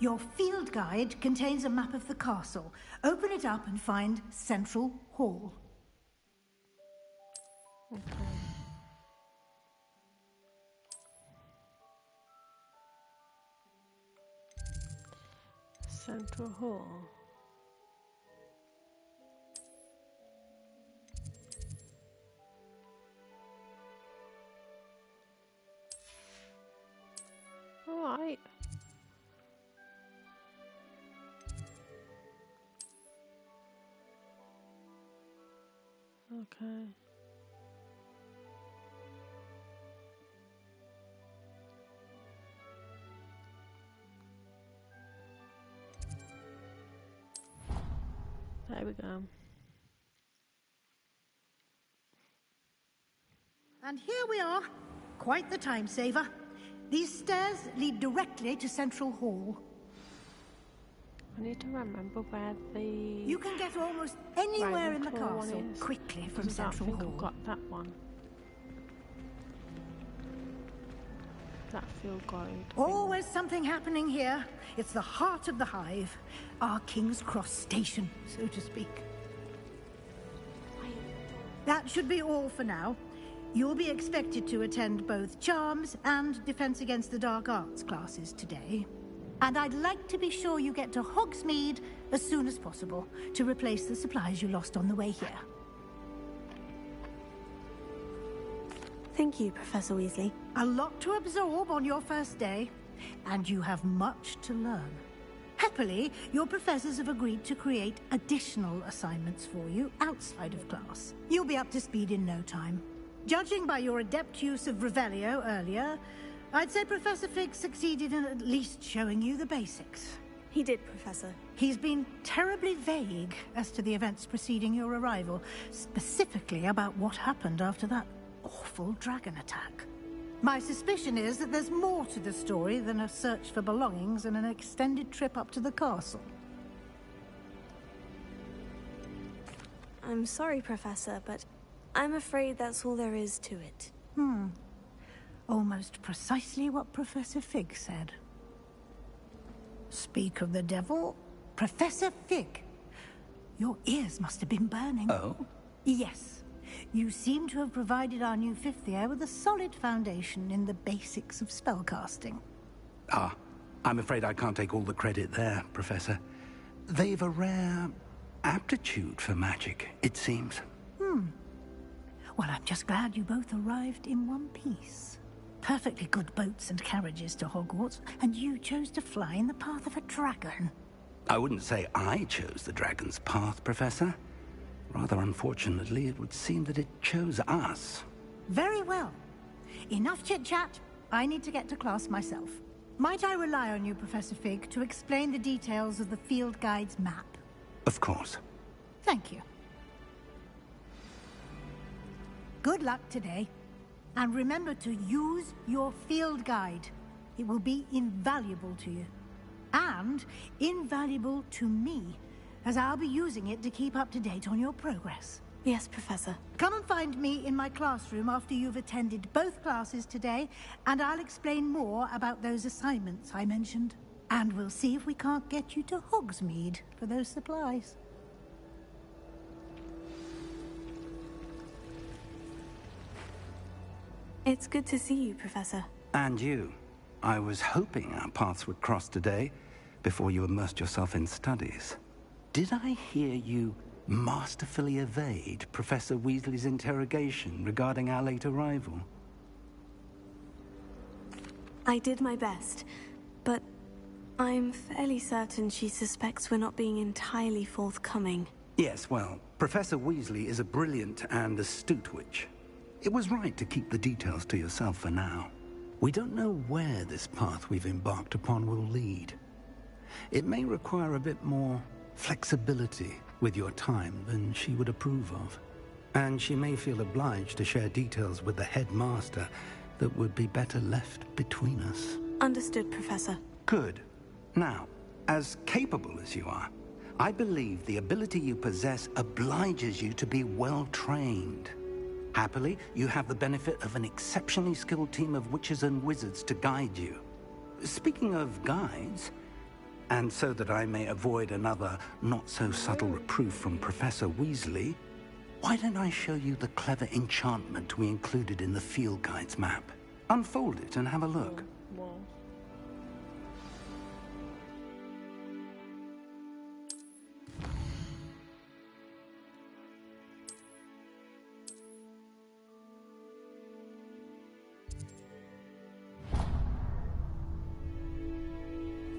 Your field guide contains a map of the castle. Open it up and find Central Hall. Okay. Central Hall. All right. Okay. There we go. And here we are. Quite the time saver. These stairs lead directly to Central Hall. I need to remember where the... You can get almost anywhere in the castle quickly from Central Hall. I've got that one. That field guide. Always something happening here. It's the heart of the hive. Our King's Cross station, so to speak. That should be all for now. You'll be expected to attend both Charms and Defense Against the Dark Arts classes today. And I'd like to be sure you get to Hogsmeade as soon as possible to replace the supplies you lost on the way here. Thank you, Professor Weasley. A lot to absorb on your first day, and you have much to learn. Happily, your professors have agreed to create additional assignments for you outside of class. You'll be up to speed in no time. Judging by your adept use of Revelio earlier, I'd say Professor Fig succeeded in at least showing you the basics. He did, Professor. He's been terribly vague as to the events preceding your arrival, specifically about what happened after that awful dragon attack. My suspicion is that there's more to the story than a search for belongings and an extended trip up to the castle. I'm sorry, Professor, but I'm afraid that's all there is to it. Almost precisely what Professor Fig said. Speak of the devil, Professor Fig. Your ears must have been burning. Oh? Yes. You seem to have provided our new fifth year with a solid foundation in the basics of spellcasting. Ah, I'm afraid I can't take all the credit there, Professor. They've a rare aptitude for magic, it seems. Well, I'm just glad you both arrived in one piece. Perfectly good boats and carriages to Hogwarts, and you chose to fly in the path of a dragon. I wouldn't say I chose the dragon's path, Professor. Rather unfortunately, it would seem that it chose us. Very well. Enough chit-chat. I need to get to class myself. Might I rely on you, Professor Fig, to explain the details of the field guide's map? Of course. Thank you. Good luck today. And remember to use your field guide. It will be invaluable to you. And invaluable to me, as I'll be using it to keep up to date on your progress. Yes, Professor. Come and find me in my classroom after you've attended both classes today, and I'll explain more about those assignments I mentioned. And we'll see if we can't get you to Hogsmeade for those supplies. It's good to see you, Professor. And you. I was hoping our paths would cross today, before you immersed yourself in studies. Did I hear you masterfully evade Professor Weasley's interrogation regarding our late arrival? I did my best, but I'm fairly certain she suspects we're not being entirely forthcoming. Yes, well, Professor Weasley is a brilliant and astute witch. It was right to keep the details to yourself for now. We don't know where this path we've embarked upon will lead. It may require a bit more flexibility with your time than she would approve of. And she may feel obliged to share details with the headmaster that would be better left between us. Understood, Professor. Good. Now, as capable as you are, I believe the ability you possess obliges you to be well-trained. Happily, you have the benefit of an exceptionally skilled team of witches and wizards to guide you. Speaking of guides, and so that I may avoid another not-so-subtle reproof from Professor Weasley, why don't I show you the clever enchantment we included in the field guide's map? Unfold it and have a look.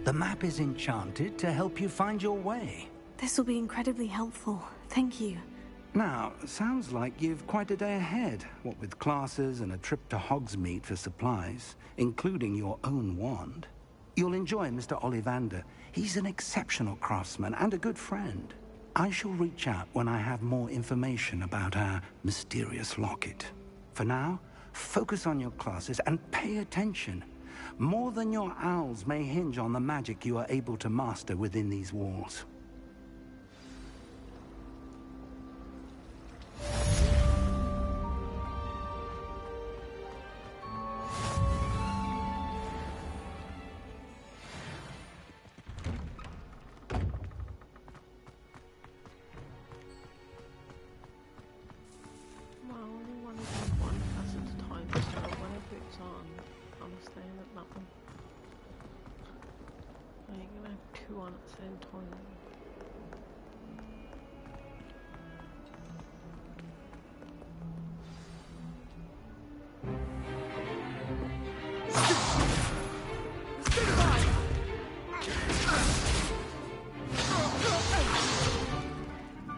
The map is enchanted to help you find your way. This will be incredibly helpful. Thank you. Now, sounds like you've quite a day ahead, what with classes and a trip to Hogsmeade for supplies, including your own wand. You'll enjoy Mr. Ollivander. He's an exceptional craftsman and a good friend. I shall reach out when I have more information about our mysterious locket. For now, focus on your classes and pay attention. More than your owls may hinge on the magic you are able to master within these walls.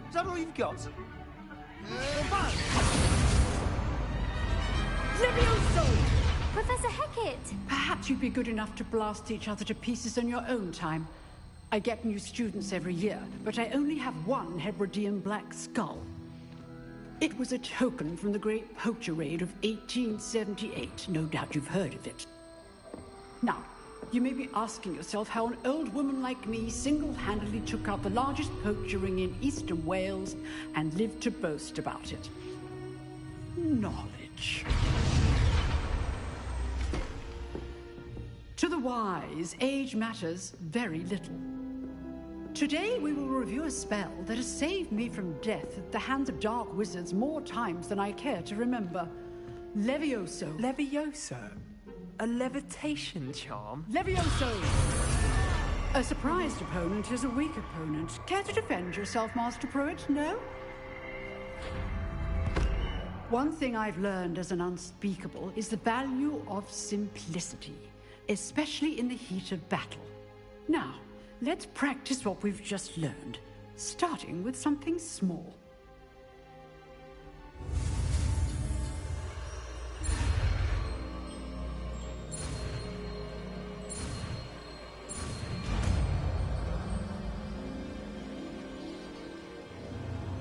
Is that all you've got? Levioso! Professor Hecat! Perhaps you'd be good enough to blast each other to pieces in your own time. I get new students every year, but I only have one Hebridean black skull. It was a token from the Great Poacher Raid of 1878. No doubt you've heard of it. Now, you may be asking yourself how an old woman like me single-handedly took out the largest poacher ring in eastern Wales and lived to boast about it. Knowledge. To the wise, age matters very little. Today we will review a spell that has saved me from death at the hands of dark wizards more times than I care to remember. Levioso. Levioso? A levitation charm? Levioso! A surprised opponent is a weak opponent. Care to defend yourself, Master Pruitt? No? One thing I've learned as an unspeakable is the value of simplicity, especially in the heat of battle. Now, let's practice what we've just learned, starting with something small.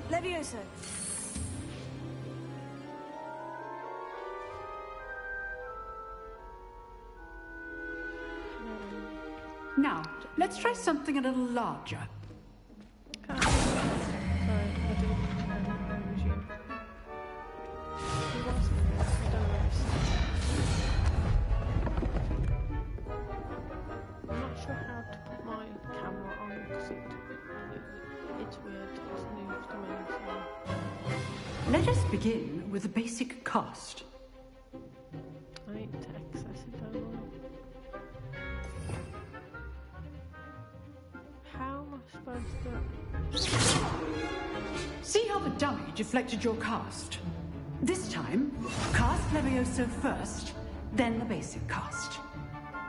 Levioso. Now, let's try something a little larger. I'm not sure how to put my camera on because it's weird. It's new to me. So. Let us begin with the basic cast. I need to access it, don't I? How am I supposed to... See how the dummy deflected your cast? This time, cast Levioso first, then the basic cast.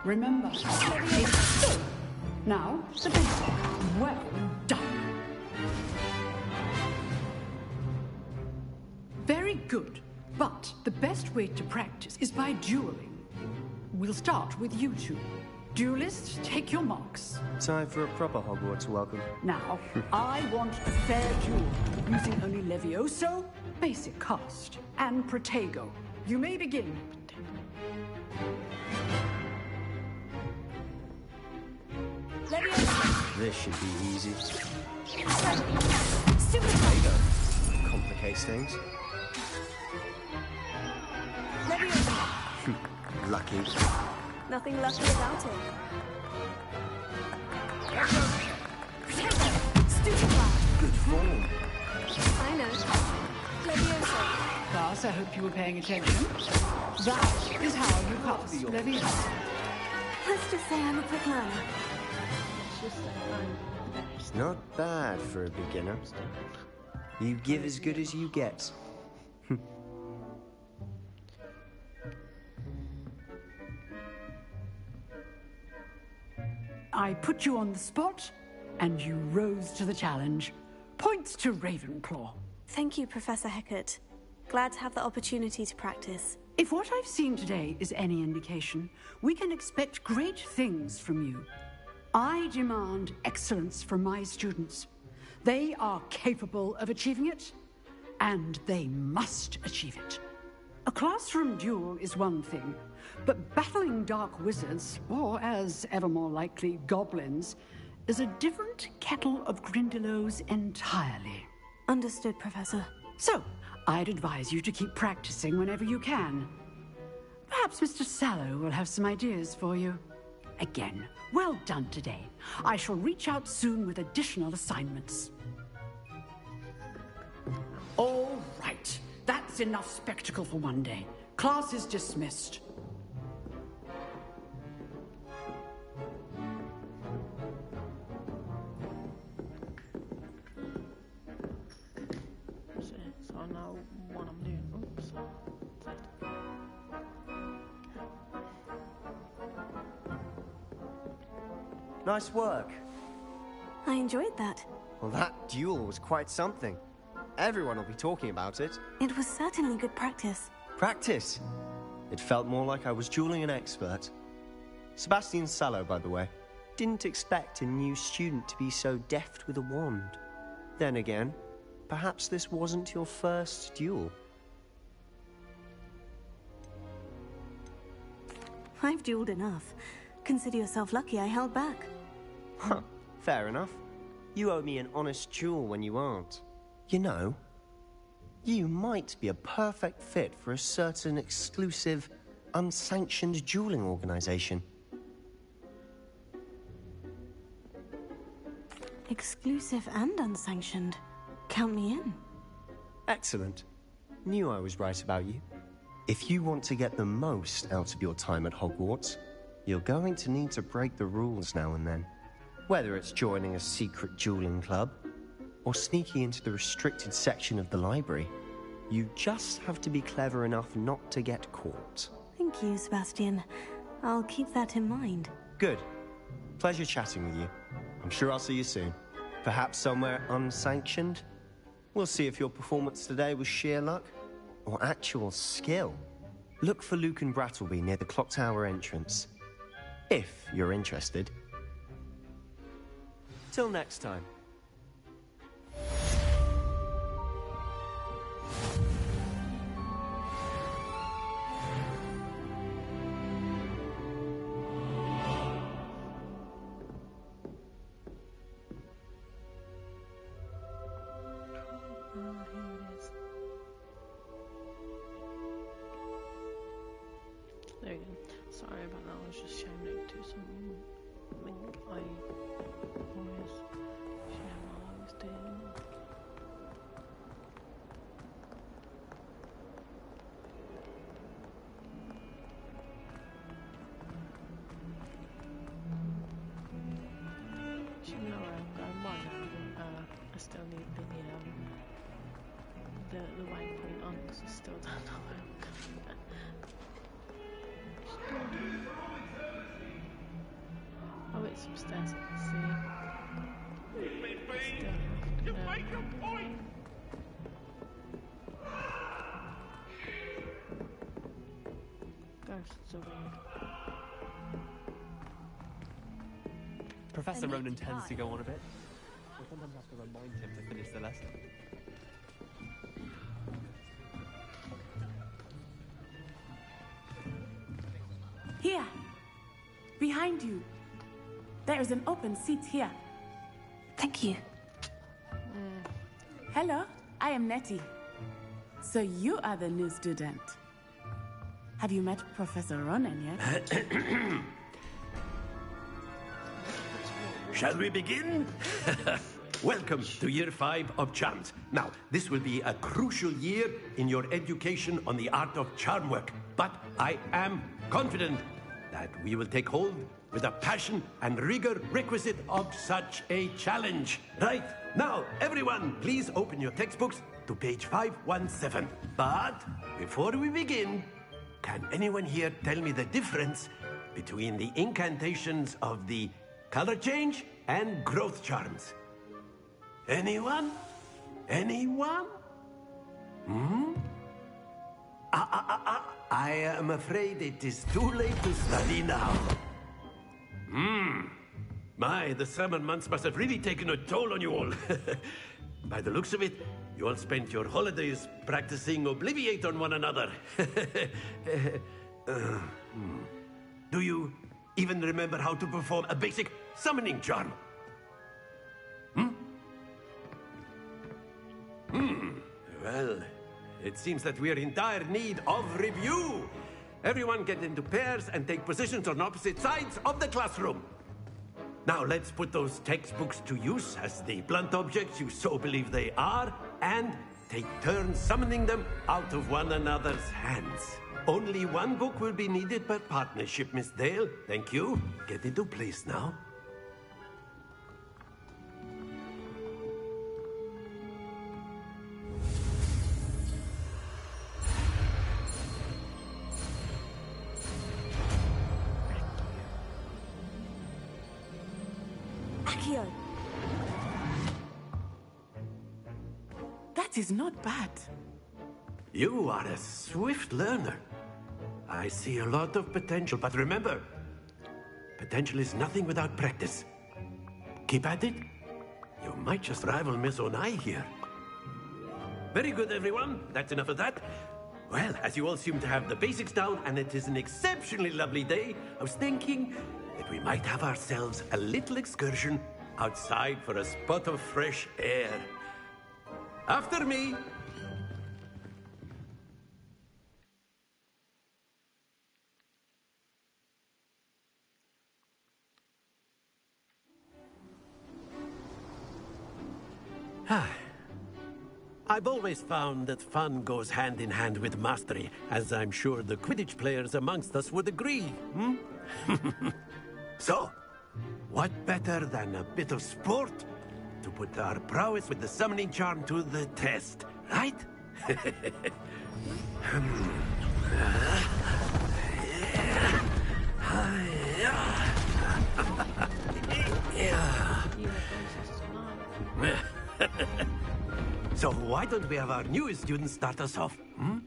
Remember, Levioso. Now, the basic. Well done. Very good. But the best way to practice is by dueling. We'll start with you two. Duelists, take your marks. Time for a proper Hogwarts welcome. Now, I want a fair duel, using only Levioso, basic cast, and Protego. You may begin. Levioso. This should be easy. Stupid. Protego complicates things. Levioso. Lucky. Nothing lucky about it. Stupid lad. Good form. I know. Levioso. Class, I hope you were paying attention. That is how you cast Levioso. Let's just say I'm a quick learner. Not bad for a beginner. You give as good as you get. I put you on the spot, and you rose to the challenge. Points to Ravenclaw. Thank you, Professor Hecat. Glad to have the opportunity to practice. If what I've seen today is any indication, we can expect great things from you. I demand excellence from my students. They are capable of achieving it, and they must achieve it. A classroom duel is one thing, but battling dark wizards, or as ever more likely, goblins, is a different kettle of Grindylows entirely. Understood, Professor. So, I'd advise you to keep practicing whenever you can. Perhaps Mr. Sallow will have some ideas for you. Again, well done today. I shall reach out soon with additional assignments. All right. That's enough spectacle for one day. Class is dismissed. So I know what I'm doing. Oops. Nice work. I enjoyed that. Well, that duel was quite something. Everyone will be talking about it. It was certainly good practice. Practice? It felt more like I was dueling an expert. Sebastian Sallow, by the way. Didn't expect a new student to be so deft with a wand. Then again, perhaps this wasn't your first duel. I've dueled enough. Consider yourself lucky I held back. Huh, fair enough. You owe me an honest duel when you aren't. You know, you might be a perfect fit for a certain exclusive, unsanctioned dueling organization. Exclusive and unsanctioned. Count me in. Excellent. Knew I was right about you. If you want to get the most out of your time at Hogwarts, you're going to need to break the rules now and then. Whether it's joining a secret dueling club, or sneaking into the restricted section of the library, you just have to be clever enough not to get caught. Thank you, Sebastian. I'll keep that in mind. Good. Pleasure chatting with you. I'm sure I'll see you soon. Perhaps somewhere unsanctioned? We'll see if your performance today was sheer luck or actual skill. Look for Luke and Brattleby near the clock tower entrance, if you're interested. Till next time. There you go. Sorry about that, I was just showing it to something I always share while I was doing. Do you know where I'm going right now? I still need the waypoint on because I still don't know where I'm going. Oh, it's upstairs, I can see. Still have to know. Ghosts are weird. Professor Ronan tends to go on a bit. We sometimes have to remind him to finish the lesson. Here! Behind you! There is an open seat here. Thank you. Hello, I am Nettie. So you are the new student. Have you met Professor Ronan yet? Shall we begin? Welcome to Year 5 of Charms. Now, this will be a crucial year in your education on the art of charm work. But I am confident that we will take hold with the passion and rigor requisite of such a challenge. Right, now, everyone, please open your textbooks to page 517. But before we begin, can anyone here tell me the difference between the incantations of the color change and growth charms? Anyone? Anyone? I am afraid it is too late to study now. My, the summer months must have really taken a toll on you all. By the looks of it, you all spent your holidays practicing Obliviate on one another. Do you even remember how to perform a basic summoning charm? Well, it seems that we are in dire need of review. Everyone get into pairs and take positions on opposite sides of the classroom. Now let's put those textbooks to use as the blunt objects you so believe they are, and take turns summoning them out of one another's hands. Only one book will be needed per partnership, Miss Dale. Thank you. Get into place now. Accio! That is not bad. You are a swift learner. I see a lot of potential, but remember, potential is nothing without practice. Keep at it. You might just rival Miss Onai here. Very good, everyone. That's enough of that. Well, as you all seem to have the basics down, and it is an exceptionally lovely day, I was thinking that we might have ourselves a little excursion outside for a spot of fresh air. After me. I've always found that fun goes hand in hand with mastery, as I'm sure the Quidditch players amongst us would agree, hmm? So, what better than a bit of sport to put our prowess with the summoning charm to the test, right? So why don't we have our newest student start us off? Hmm?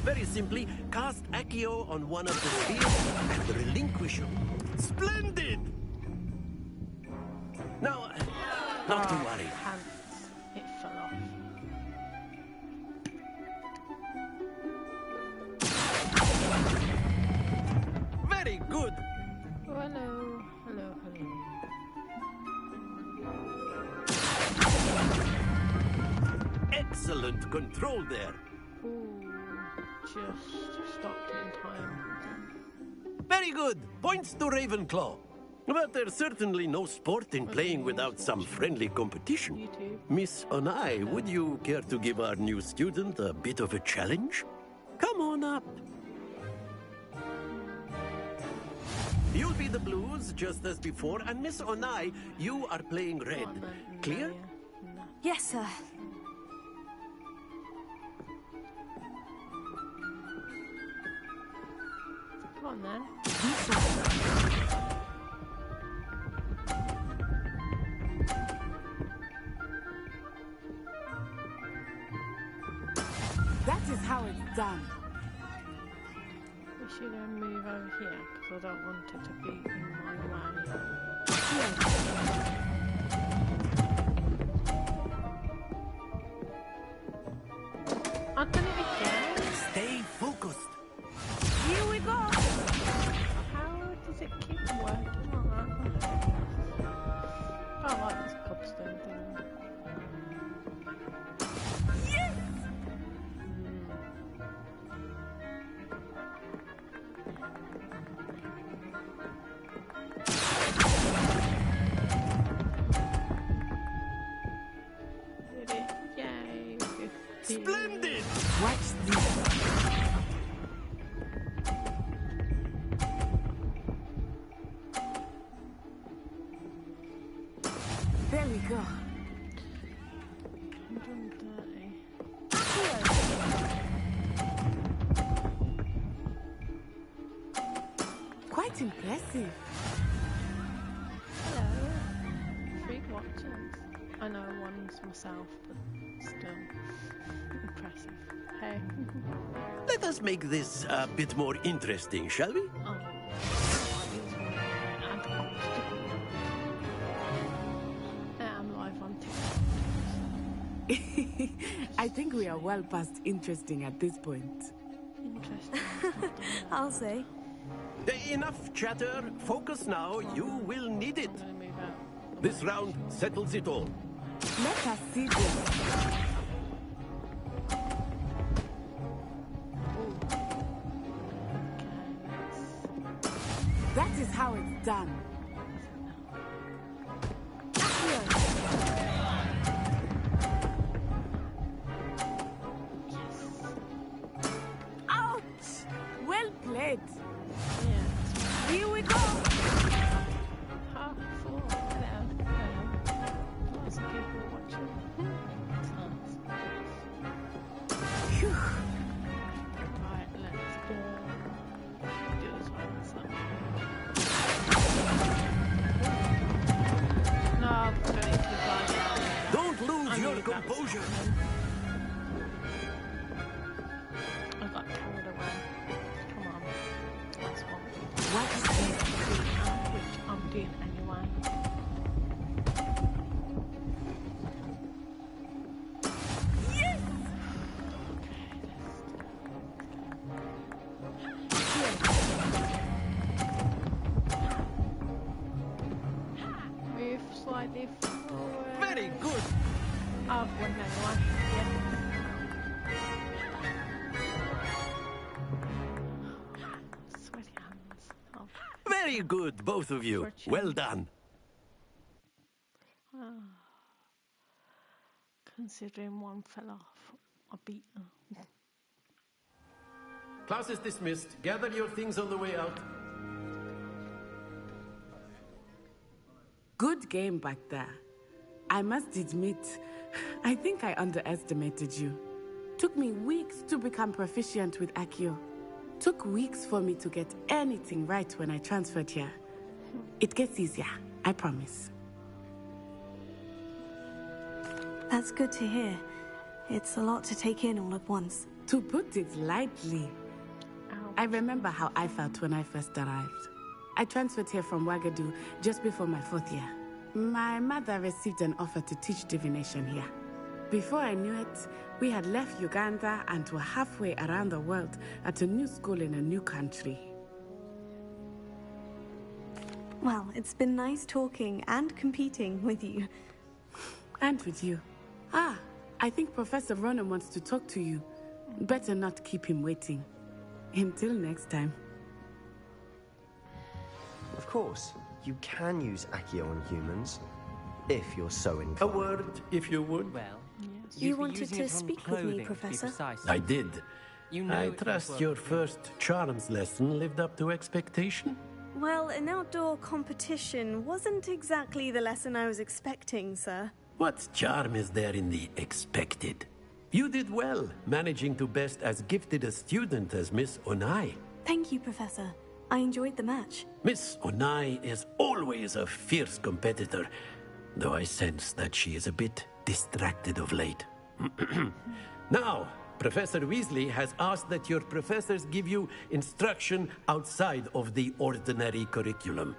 Very simply, cast Accio on one of the spheres and relinquish him. Splendid! Now, not to worry. It fell off. Very good. Oh, hello, hello, hello. Excellent control there. Ooh, just stopped in time. Very good. Points to Ravenclaw. But there's certainly no sport in playing without some friendly competition. Miss Onai, would you care to give our new student a bit of a challenge? Come on up. You'll be the blues, just as before, and Miss Onai, you are playing red. Clear? Yes, sir. Come on, then. That is how it's done. We should move over here, because I don't want it to be in my way. I've done it again. Stay focused. Here we go. How does it keep working on that? I like this cobstone thing. Yes! Did it? Yay. 50. Splendid! Watch this. There we go. 130. Quite impressive. Hello. 3 watches. I know one's myself, but still impressive. Hey. Let us make this a bit more interesting, shall we? Oh. I'm live on TikTok. I think we are well past interesting at this point. Interesting. I'll say. Enough chatter. Focus now. You will need it. This round settles it all. Let us see this. That is how it's done. Ouch! Well played. Here we go. Half 4. Hello. Hello. Lots of people watching. Phew. Right, let's go. Do this one. No, I'm going too far down. Don't lose your composure. I got carried away. Come on. That's one. What is this? Which I'm doing anyway. Yes! Move slightly forward. Very good. I've won anyway. Yeah. Sweaty hands. Oh. Very good, both of you. Well done. Considering one fell off, I beat her. Class is dismissed. Gather your things on the way out. Good game back there. I must admit, I think I underestimated you. Took me weeks to become proficient with Accio. Took weeks for me to get anything right when I transferred here. It gets easier, I promise. That's good to hear. It's a lot to take in all at once. To put it lightly, I remember how I felt when I first arrived. I transferred here from Wagadu just before my 4th year. My mother received an offer to teach divination here. Before I knew it, we had left Uganda and were halfway around the world at a new school in a new country. Well, it's been nice talking and competing with you. And with you. Ah, I think Professor Ronan wants to talk to you. Better not keep him waiting. Until next time. Of course, you can use Accio on humans, if you're so inclined. A word, if you would. Well, You wanted to speak with me, Professor? I did. You know I it trust was your worth it. first charms lesson lived up to expectation. Well, an outdoor competition wasn't exactly the lesson I was expecting, sir. What charm is there in the expected? You did well, managing to best as gifted a student as Miss Onai. Thank you, Professor. I enjoyed the match. Miss Onai is always a fierce competitor, though I sense that she is a bit distracted of late. Now, Professor Weasley has asked that your professors give you instruction outside of the ordinary curriculum.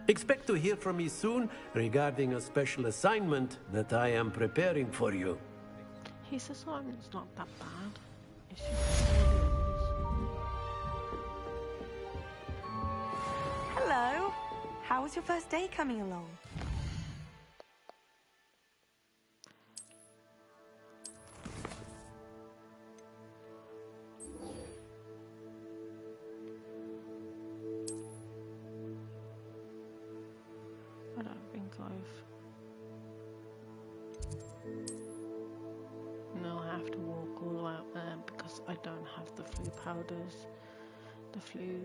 Expect to hear from me soon regarding a special assignment that I am preparing for you. His assignment's not that bad. It's just Hello. How was your first day coming along? I don't think I've... No, I have to walk all the way up there because I don't have the flu powders. The flu...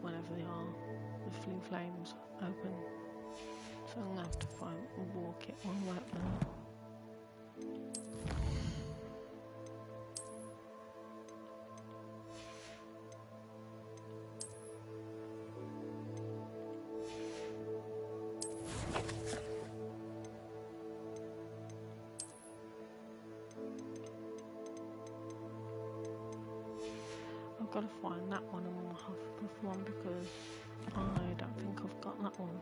whatever they are. The flu flames open. So I'm gonna have to walk it all the way up there. I've got to find that one and my Hufflepuff one because I don't think I've got that one.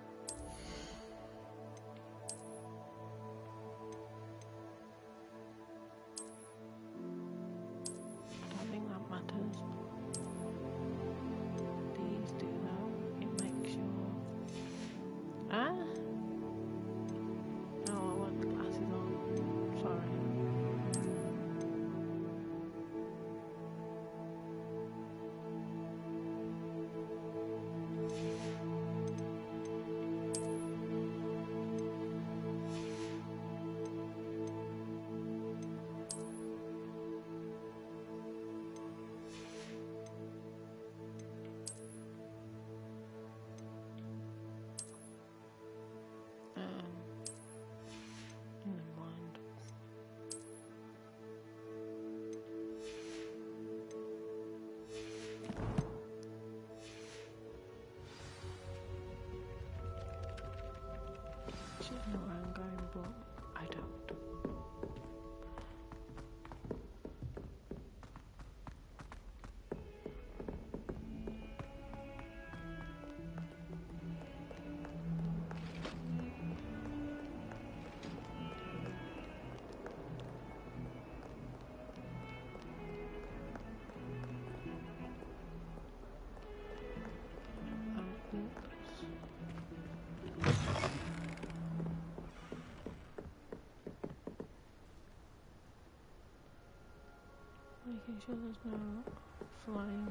I don't think that matters. These do though. It makes your... Ah? No, I want the glasses on. Sorry. Never mind. Should know where I'm going, but I don't. Making sure there's no flying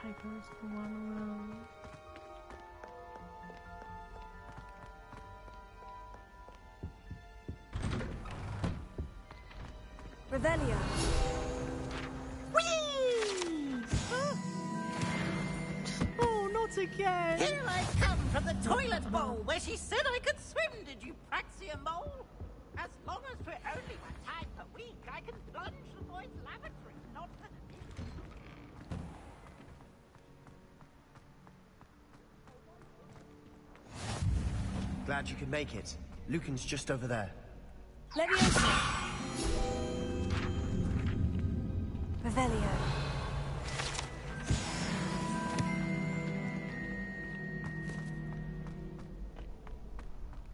papers going around. Revelio. Oh, not again! Here I come from the toilet bowl where she said I could swim, did you praxia mole? As long as we're only one time per week, I can plunge the boys' lavatory, not for Glad you could make it. Lucan's just over there. Leviosa. Revelio.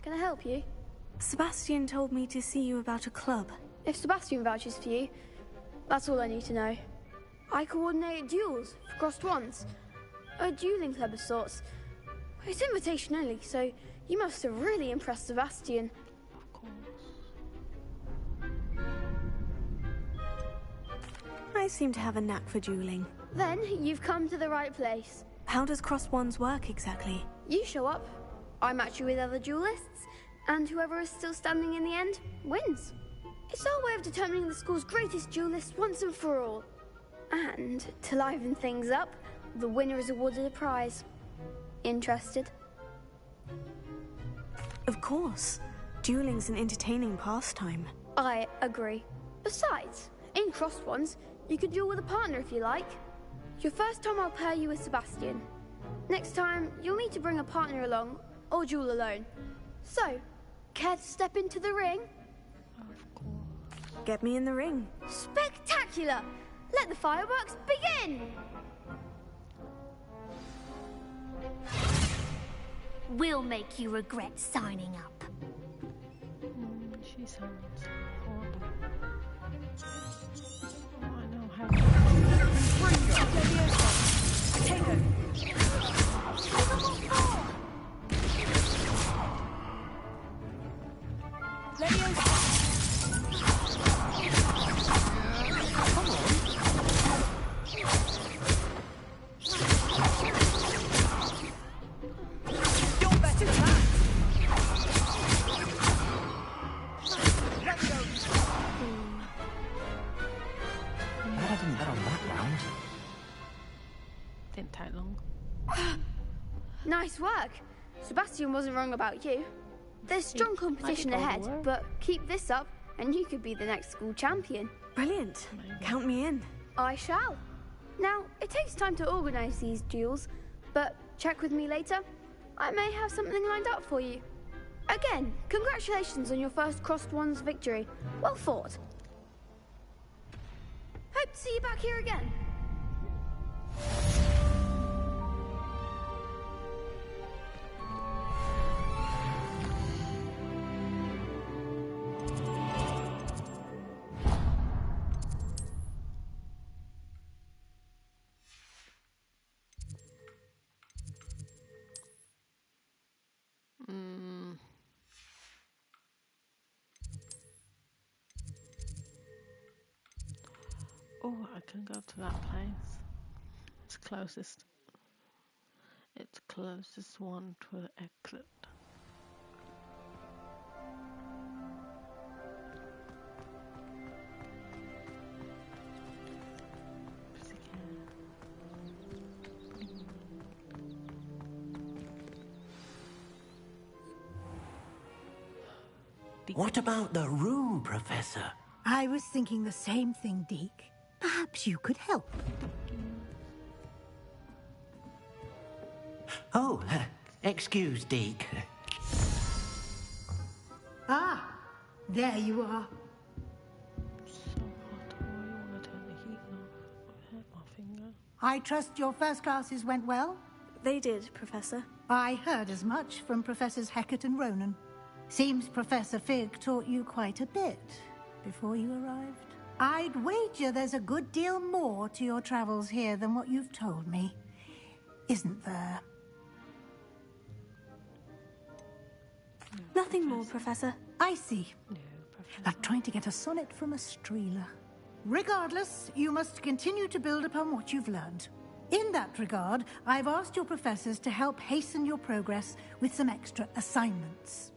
Can I help you? Sebastian told me to see you about a club. If Sebastian vouches for you, that's all I need to know. I coordinate duels for crossed wands. A dueling club of sorts. It's invitation only, so you must have really impressed Sebastian. I seem to have a knack for dueling. Then you've come to the right place. How does crossed wands work exactly? You show up, I match you with other duelists, and whoever is still standing in the end wins. It's our way of determining the school's greatest duelist once and for all. And to liven things up, the winner is awarded a prize. Interested? Of course. Dueling's an entertaining pastime. I agree. Besides, in crossed ones, you could duel with a partner if you like. Your first time I'll pair you with Sebastian. Next time, you'll need to bring a partner along, or duel alone. So, care to step into the ring? Get me in the ring. Spectacular! Let the fireworks begin! We'll make you regret signing up. She sounds horrible. Oh, I know how. Potato. Didn't take long. Nice work. Sebastian wasn't wrong about you. There's strong competition ahead, but keep this up and you could be the next school champion. Brilliant. Count me in. I shall. Now, it takes time to organise these duels, but check with me later. I may have something lined up for you. Again, congratulations on your first crossed wands victory. Well fought. Hope to see you back here again. Oh, I can go to that place. It's closest. It's closest one to the exit. What about the room, Professor? I was thinking the same thing, Deke. Perhaps you could help. Oh, excuse, Deke. Ah, there you are. So hot. I really want to turn the heat off. I hurt my finger. I trust your first classes went well? They did, Professor. I heard as much from Professors Hecat and Ronan. Seems Professor Fig taught you quite a bit before you arrived. I'd wager there's a good deal more to your travels here than what you've told me. Isn't there? Nothing more, Professor. I see. Like trying to get a sonnet from a streeler. Regardless, you must continue to build upon what you've learned. In that regard, I've asked your professors to help hasten your progress with some extra assignments.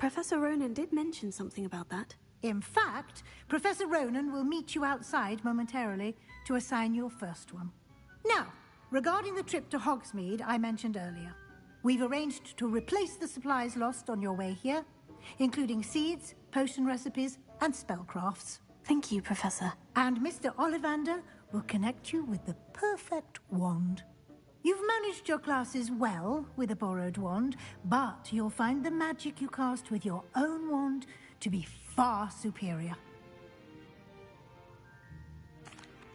Professor Ronan did mention something about that. In fact, Professor Ronan will meet you outside momentarily to assign your first one. Now, regarding the trip to Hogsmeade I mentioned earlier, we've arranged to replace the supplies lost on your way here, including seeds, potion recipes, and spellcrafts. Thank you, Professor. And Mr. Ollivander will connect you with the perfect wand. You've managed your classes well with a borrowed wand, but you'll find the magic you cast with your own wand to be far superior.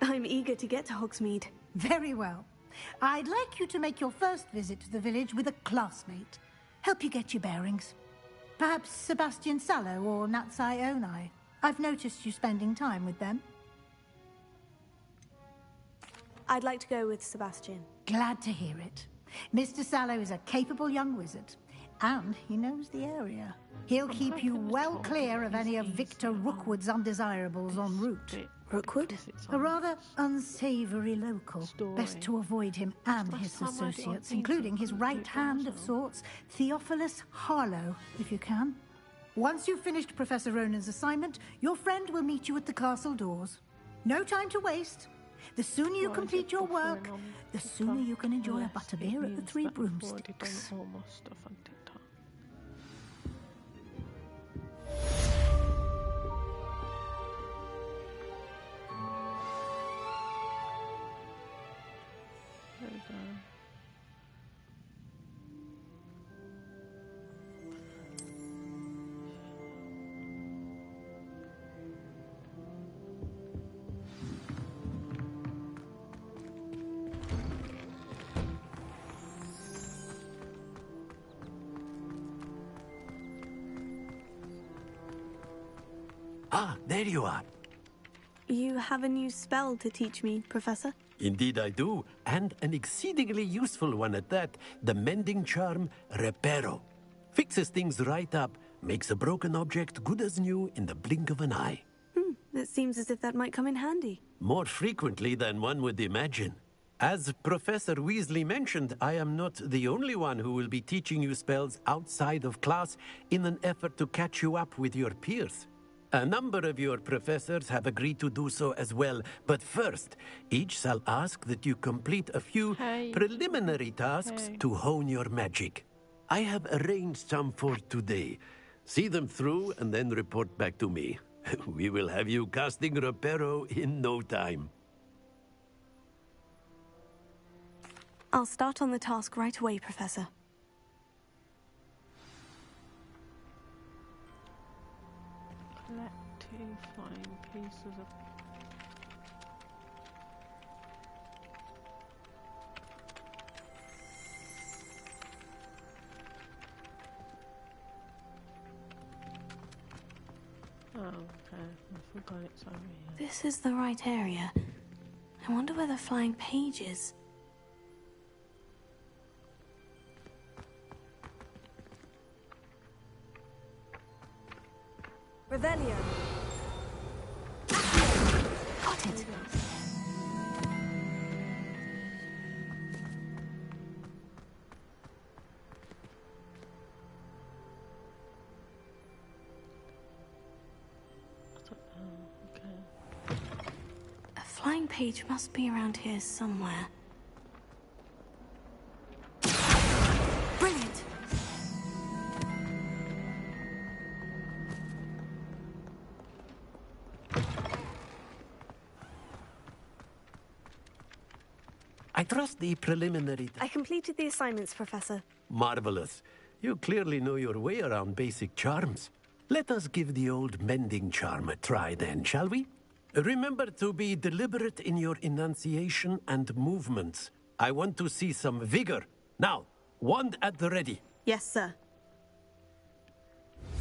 I'm eager to get to Hogsmeade. Very well. I'd like you to make your first visit to the village with a classmate. Help you get your bearings. Perhaps Sebastian Sallow or Natsai Onai. I've noticed you spending time with them. I'd like to go with Sebastian. Glad to hear it. Mr. Sallow is a capable young wizard, and he knows the area. He'll keep you well clear of any of Victor Rookwood's undesirables en route. Rookwood? A rather unsavory local. Best to avoid him and his associates, including his right hand of sorts, Theophilus Harlow, if you can. Once you've finished Professor Ronan's assignment, your friend will meet you at the castle doors. No time to waste. The sooner you complete your work, the sooner you can enjoy a butterbeer at the Three Broomsticks. There we go. Ah, there you are. You have a new spell to teach me, Professor? Indeed I do, and an exceedingly useful one at that. The mending charm, Reparo. Fixes things right up, makes a broken object good as new in the blink of an eye. It seems as if that might come in handy. More frequently than one would imagine. As Professor Weasley mentioned, I am not the only one who will be teaching you spells outside of class in an effort to catch you up with your peers. A number of your professors have agreed to do so as well, but first, each shall ask that you complete a few preliminary tasks to hone your magic. I have arranged some for today. See them through and then report back to me. We will have you casting Reparo in no time. I'll start on the task right away, Professor. Collect 2 flying pieces of... Oh, okay. I forgot it's over here. This is the right area. I wonder where the flying page is. Revelio. Got it. Okay. A flying page must be around here somewhere. Brilliant! I trust the preliminary... I completed the assignments, Professor. Marvelous. You clearly know your way around basic charms. Let us give the old mending charm a try then, shall we? Remember to be deliberate in your enunciation and movements. I want to see some vigor. Now, wand at the ready. Yes, sir.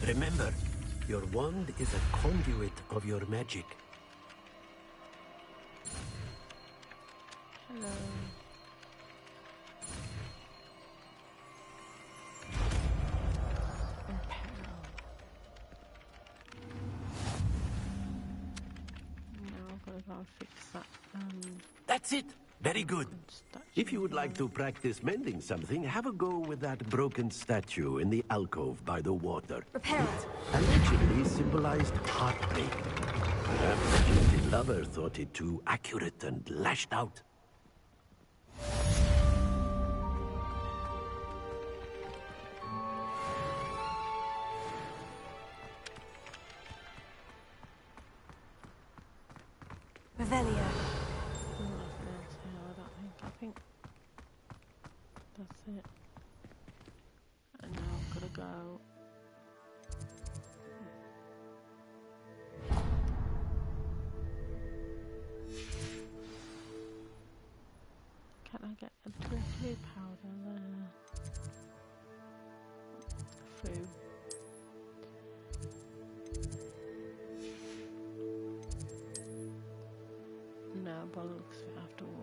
Remember, your wand is a conduit of your magic. Hello. Now I've got to go and fix that. That's it. Very good. If you would like to practice mending something, have a go with that broken statue in the alcove by the water. Repair it. Allegedly symbolized heartbreak. Perhaps the guilty lover thought it too accurate and lashed out. Revelio. I think that's it. And now I've got to go. Can I get a blue powder there? Through. No, bollocks after all.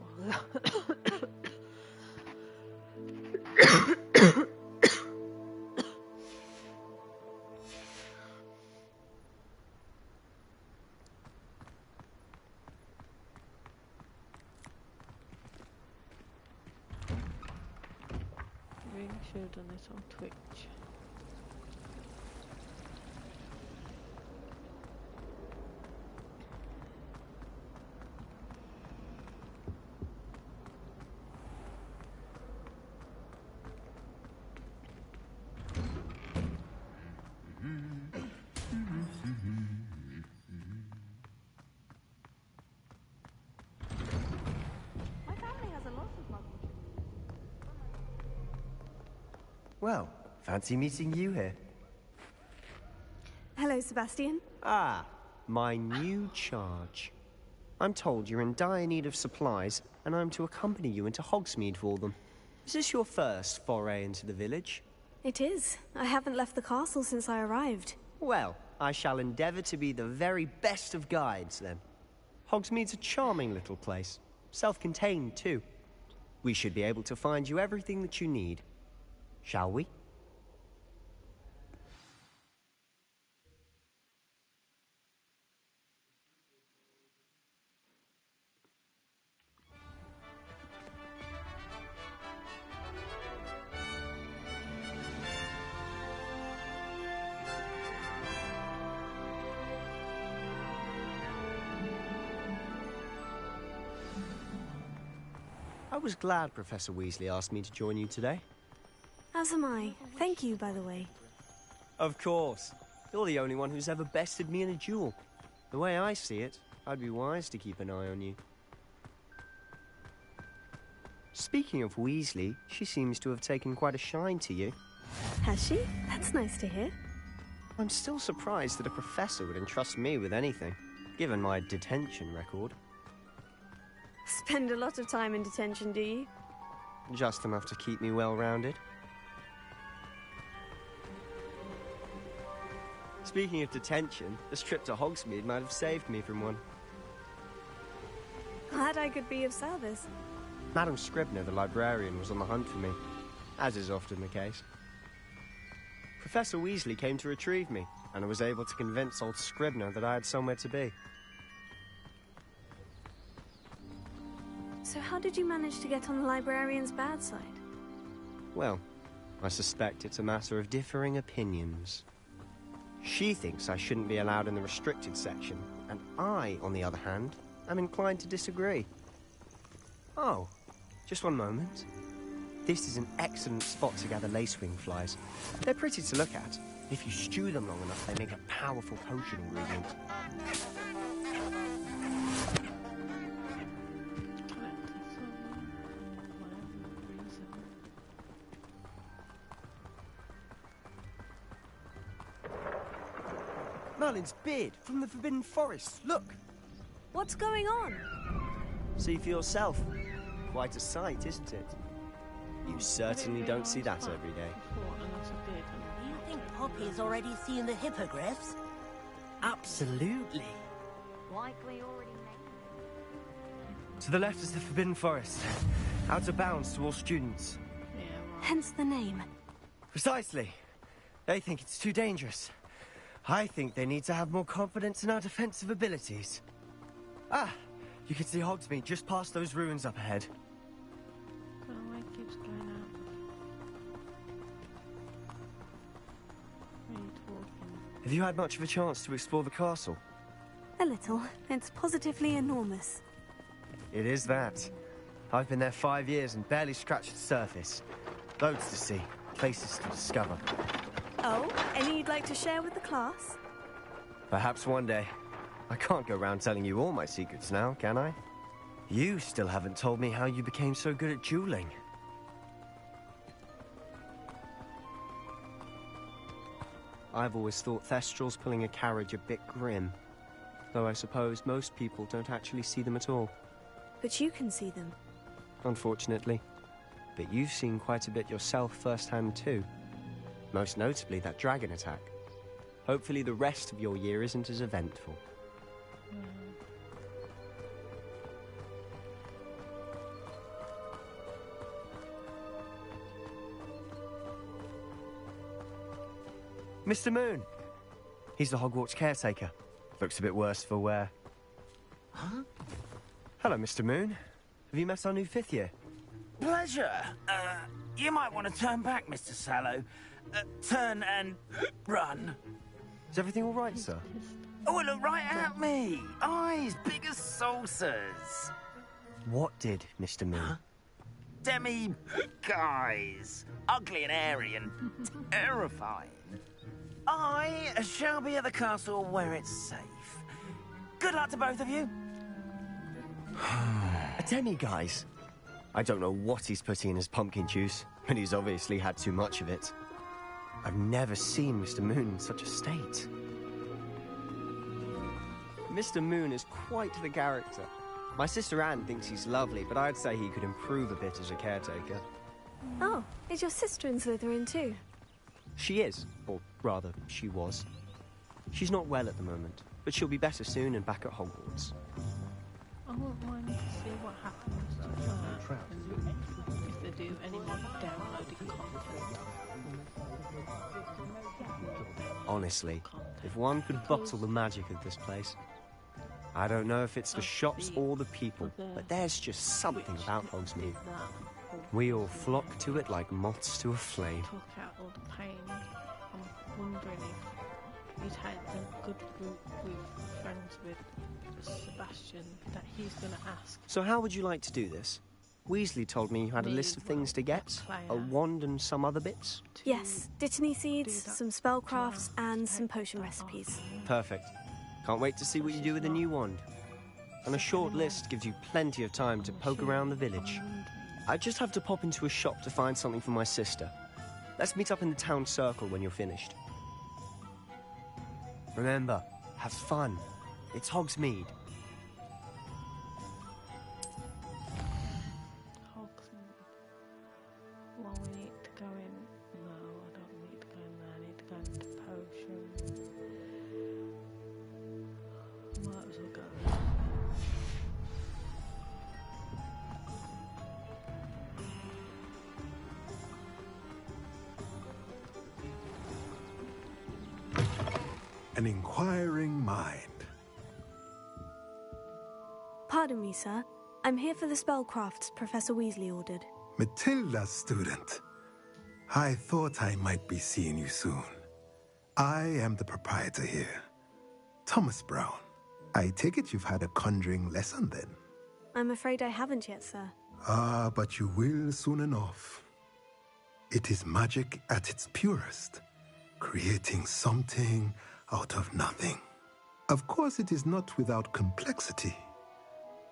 Really should have done this on Twitch. My family has a lot of muggle. Well, fancy meeting you here. Hello, Sebastian. Ah, my new charge. I'm told you're in dire need of supplies, and I'm to accompany you into Hogsmeade for them. Is this your first foray into the village? It is. I haven't left the castle since I arrived. Well, I shall endeavour to be the very best of guides, then. Hogsmeade's a charming little place. Self-contained, too. We should be able to find you everything that you need. Shall we? I was glad Professor Weasley asked me to join you today. As am I. Thank you, by the way. Of course. You're the only one who's ever bested me in a duel. The way I see it, I'd be wise to keep an eye on you. Speaking of Weasley, she seems to have taken quite a shine to you. Has she? That's nice to hear. I'm still surprised that a professor would entrust me with anything, given my detention record. Spend a lot of time in detention, do you? Just enough to keep me well-rounded. Speaking of detention, this trip to Hogsmeade might have saved me from one. Glad I could be of service. Madam Scribner, the librarian, was on the hunt for me, as is often the case. Professor Weasley came to retrieve me, and I was able to convince old Scribner that I had somewhere to be. So how did you manage to get on the librarian's bad side? Well, I suspect it's a matter of differing opinions. She thinks I shouldn't be allowed in the restricted section, and I, on the other hand, am inclined to disagree. Oh, just one moment. This is an excellent spot to gather lacewing flies. They're pretty to look at. If you stew them long enough, they make a powerful potion ingredient. Merlin's beard from the Forbidden Forest. Look! What's going on? See for yourself. Quite a sight, isn't it? You certainly don't see that every day. Do you think Poppy's already seen the hippogriffs? Absolutely. Likely already made. To the left is the Forbidden Forest. Out of bounds to all students. Hence the name. Precisely. They think it's too dangerous. I think they need to have more confidence in our defensive abilities. Ah, You can see Hogsmeade just past those ruins up ahead. God, why it keeps going out? Where are you talking? Have you had much of a chance to explore the castle? A little. It's positively enormous. It is that. I've been there 5 years and barely scratched the surface. Loads to see, places to discover. Oh, any you'd like to share with the class? Perhaps one day. I can't go around telling you all my secrets now, can I? You still haven't told me how you became so good at dueling. I've always thought Thestrals pulling a carriage a bit grim. Though I suppose most people don't actually see them at all. But you can see them. Unfortunately. But you've seen quite a bit yourself firsthand too. Most notably that dragon attack. Hopefully the rest of your year isn't as eventful. Mr. Moon! He's the Hogwarts caretaker. Looks a bit worse for wear. Huh? Hello, Mr. Moon. Have you met our new 5th year? Pleasure. You might want to turn back, Mr. Sallow. Turn and run. Is everything all right, sir? Oh, look right at me. Eyes big as saucers. What did, Mr. Moon? Huh? Demi guys. Ugly and airy and terrifying. I shall be at the castle where it's safe. Good luck to both of you. A demi-guise? I don't know what he's putting in his pumpkin juice, but he's obviously had too much of it. I've never seen Mr. Moon in such a state. Mr. Moon is quite the character. My sister Anne thinks he's lovely, but I'd say he could improve a bit as a caretaker. Oh, is your sister in Slytherin too? She is, or rather, she was. She's not well at the moment, but she'll be better soon and back at Hogwarts. I wouldn't mind to see what happens if they do any more downloading content. Honestly, if one could bottle the magic of this place. I don't know if it's the shops or the people, but there's just something about Hogsmeade. We all flock to it like moths to a flame. Took out all the pain. I'm wondering if he'd had the good route with friends with Sebastian that he's going to ask. So how would you like to do this? Weasley told me you had a list of things to get. A wand and some other bits. Yes, Dittany seeds, some spellcrafts, and some potion recipes. Perfect. Can't wait to see what you do with the new wand. And a short list gives you plenty of time to poke around the village. I just have to pop into a shop to find something for my sister. Let's meet up in the town circle when you're finished. Remember, have fun. It's Hogsmeade. Hogsmeade. Well, we need to go in. No, I don't need to go in there. I need to go into potions. Might as well go. An inquiring mind. Pardon me, sir. I'm here for the spellcrafts Professor Weasley ordered. Matilda's student. I thought I might be seeing you soon. I am the proprietor here, Thomas Brown. I take it you've had a conjuring lesson then? I'm afraid I haven't yet, sir. Ah, but you will soon enough. It is magic at its purest, creating something out of nothing. Of course, it is not without complexity,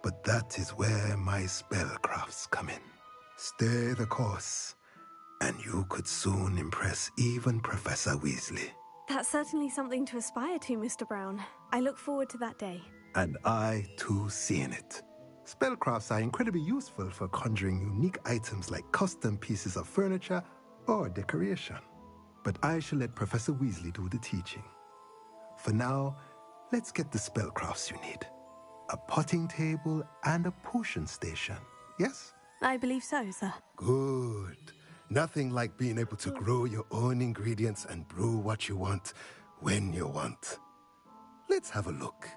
but that is where my spellcrafts come in. Stay the course, and you could soon impress even Professor Weasley. That's certainly something to aspire to, Mr. Brown. I look forward to that day. And I, too, seeing it. Spellcrafts are incredibly useful for conjuring unique items like custom pieces of furniture or decoration. But I shall let Professor Weasley do the teaching. For now, let's get the spellcrafts you need. A potting table and a potion station, yes? I believe so, sir. Good. Nothing like being able to grow your own ingredients and brew what you want when you want. Let's have a look.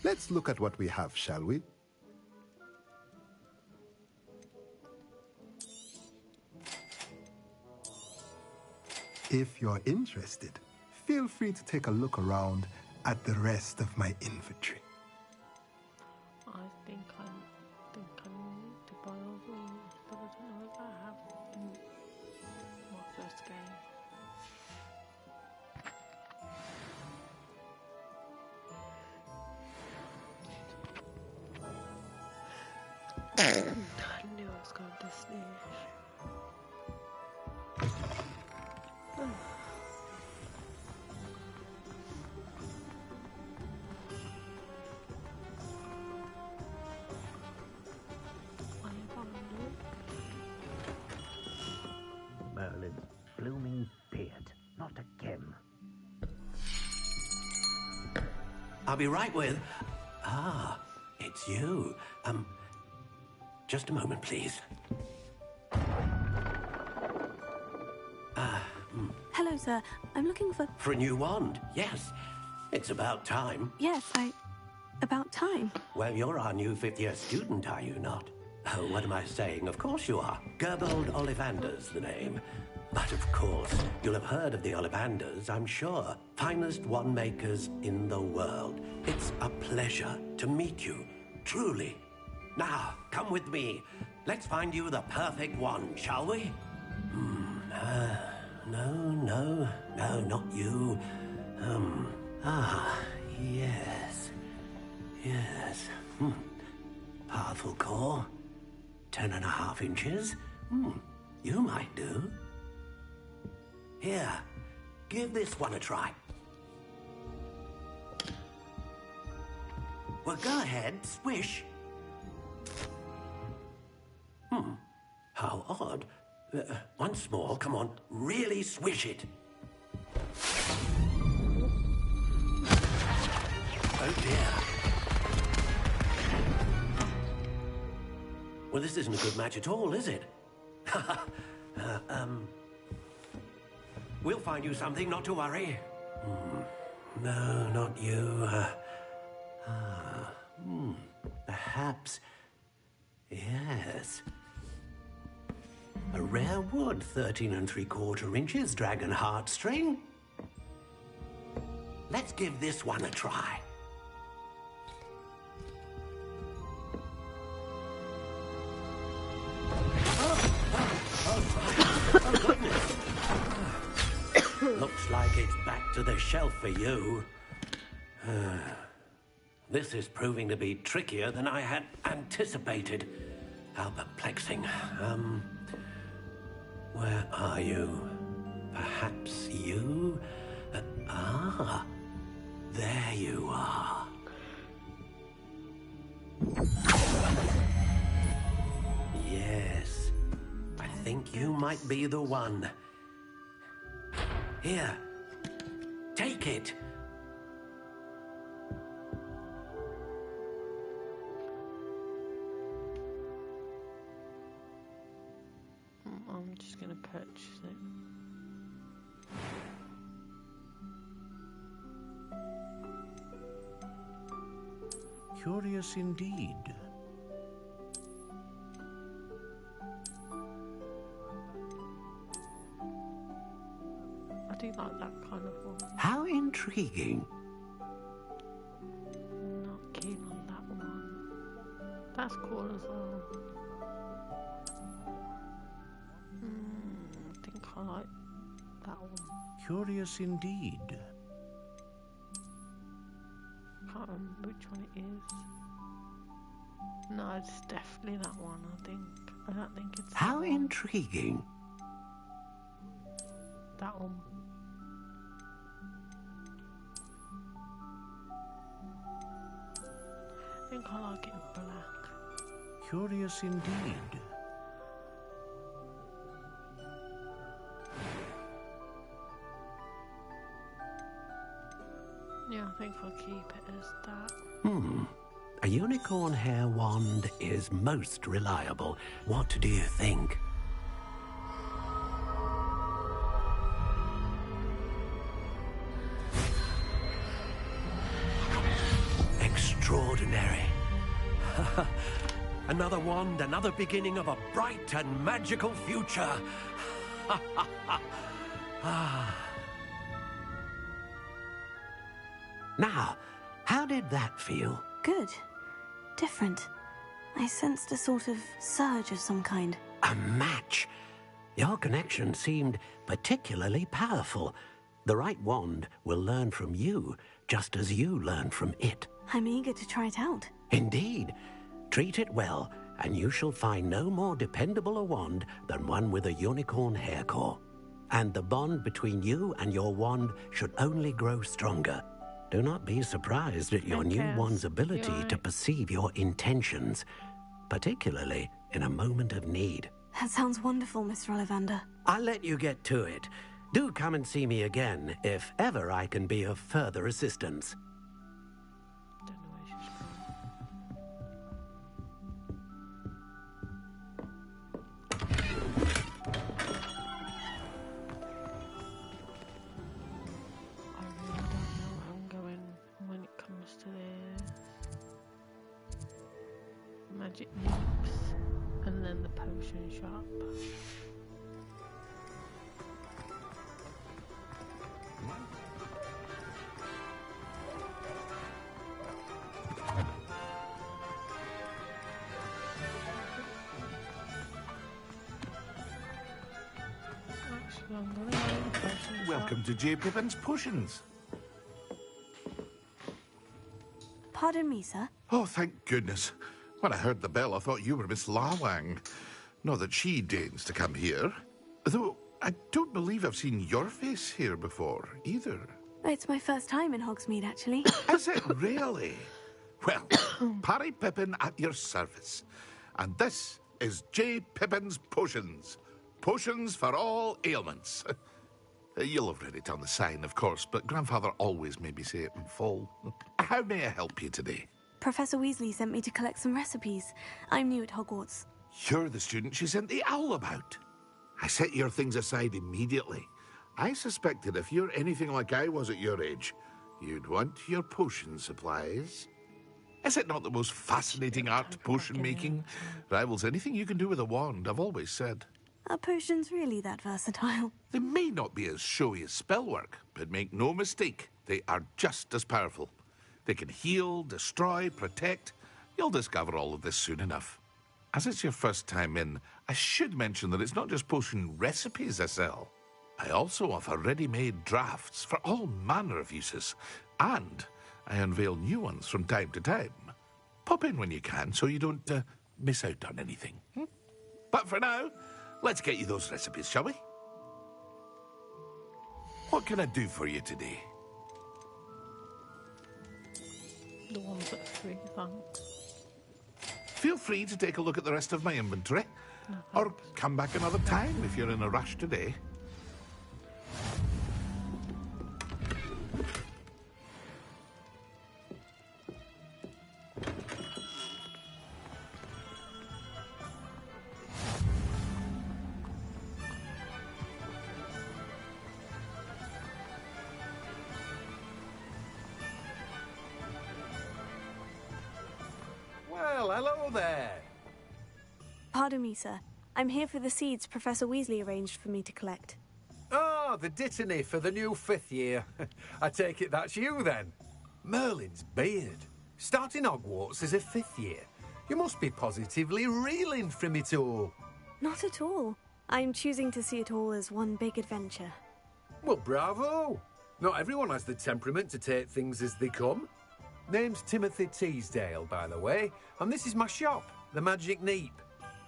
Let's look at what we have, shall we? If you're interested, feel free to take a look around at the rest of my inventory. I think I need to buy all these, but I don't know if I have in my first game. I knew I was going to sneeze. Merlin's blooming beard. Not again. I'll be right with... Ah, it's you. Just a moment, please. Hello, sir. I'm looking for... For a new wand, yes. It's about time. Yes, about time. Well, you're our new fifth-year student, are you not? Oh, what am I saying? Of course you are. Gerbold Ollivander's the name. But of course, you'll have heard of the Ollivanders, I'm sure. Finest wand makers in the world. It's a pleasure to meet you, truly. Now, come with me. Let's find you the perfect wand, shall we? No, not you. Yes. Powerful core. 10.5 inches. You might do. Here, give this one a try. Well, go ahead, swish. How odd. Once more, come on, really swish it. Oh dear. Well, this isn't a good match at all, is it? We'll find you something, not to worry. No, not you. Perhaps... Yes. A rare wood, 13 3/4 inches, dragon heartstring. Let's give this one a try. Oh, goodness. Looks like it's back to the shelf for you. This is proving to be trickier than I had anticipated. How perplexing. Where are you? Perhaps you? There you are. Yes, I think you might be the one. Here, take it. I'm just going to purchase it. Curious indeed. I do like that kind of one. How intriguing. Not keen on that one. That's cool as well. I think I like that one. Curious indeed. Can't remember which one it is. No, it's definitely that one, I think. I don't think it's How intriguing. that one. I think I like it in black. Curious indeed. Yeah, I think I'll keep it as that. A unicorn hair wand is most reliable. What do you think? Another wand, another beginning of a bright and magical future. Now, how did that feel? Good. Different. I sensed a sort of surge of some kind. A match. Your connection seemed particularly powerful. The right wand will learn from you, just as you learn from it. I'm eager to try it out. Indeed. Treat it well, and you shall find no more dependable a wand than one with a unicorn hair core. And the bond between you and your wand should only grow stronger. Do not be surprised at your new wand's ability to perceive your intentions, particularly in a moment of need. That sounds wonderful, Mr. Ollivander. I'll let you get to it. Do come and see me again if ever I can be of further assistance. Magic Leaps, and then the potion shop. Actually, I'm gonna go to the potion Welcome shop. to J. Pippin's Potions. Pardon me, sir. Oh, thank goodness. When I heard the bell, I thought you were Miss Lawang. Not that she deigns to come here. Though, I don't believe I've seen your face here before, either. It's my first time in Hogsmeade, actually. Is it really? Well, Parry Pippin at your service. And this is J. Pippin's Potions. Potions for all ailments. You'll have read it on the sign, of course, but Grandfather always made me say it in full. How may I help you today? Professor Weasley sent me to collect some recipes. I'm new at Hogwarts. You're the student she sent the owl about. I set your things aside immediately. I suspected if you're anything like I was at your age, you'd want your potion supplies. Is it not the most fascinating art, potion making? Rivals anything you can do with a wand, I've always said. Are potions really that versatile? They may not be as showy as spellwork, but make no mistake, they are just as powerful. They can heal, destroy, protect. You'll discover all of this soon enough. As it's your first time in, I should mention that it's not just potion recipes I sell. I also offer ready-made drafts for all manner of uses, and I unveil new ones from time to time. Pop in when you can so you don't miss out on anything. But for now, let's get you those recipes, shall we? What can I do for you today? The ones that are free, thanks. Feel free to take a look at the rest of my inventory. Or come back another time if you're in a rush today. Well, hello there. Pardon me, sir. I'm here for the seeds Professor Weasley arranged for me to collect. Oh, the dittany for the new 5th year. I take it that's you, then. Merlin's beard. Starting Hogwarts as a 5th year. You must be positively reeling from it all. Not at all. I'm choosing to see it all as one big adventure. Well, bravo. Not everyone has the temperament to take things as they come. Name's Timothy Teasdale, by the way, and this is my shop, the Magic Neep.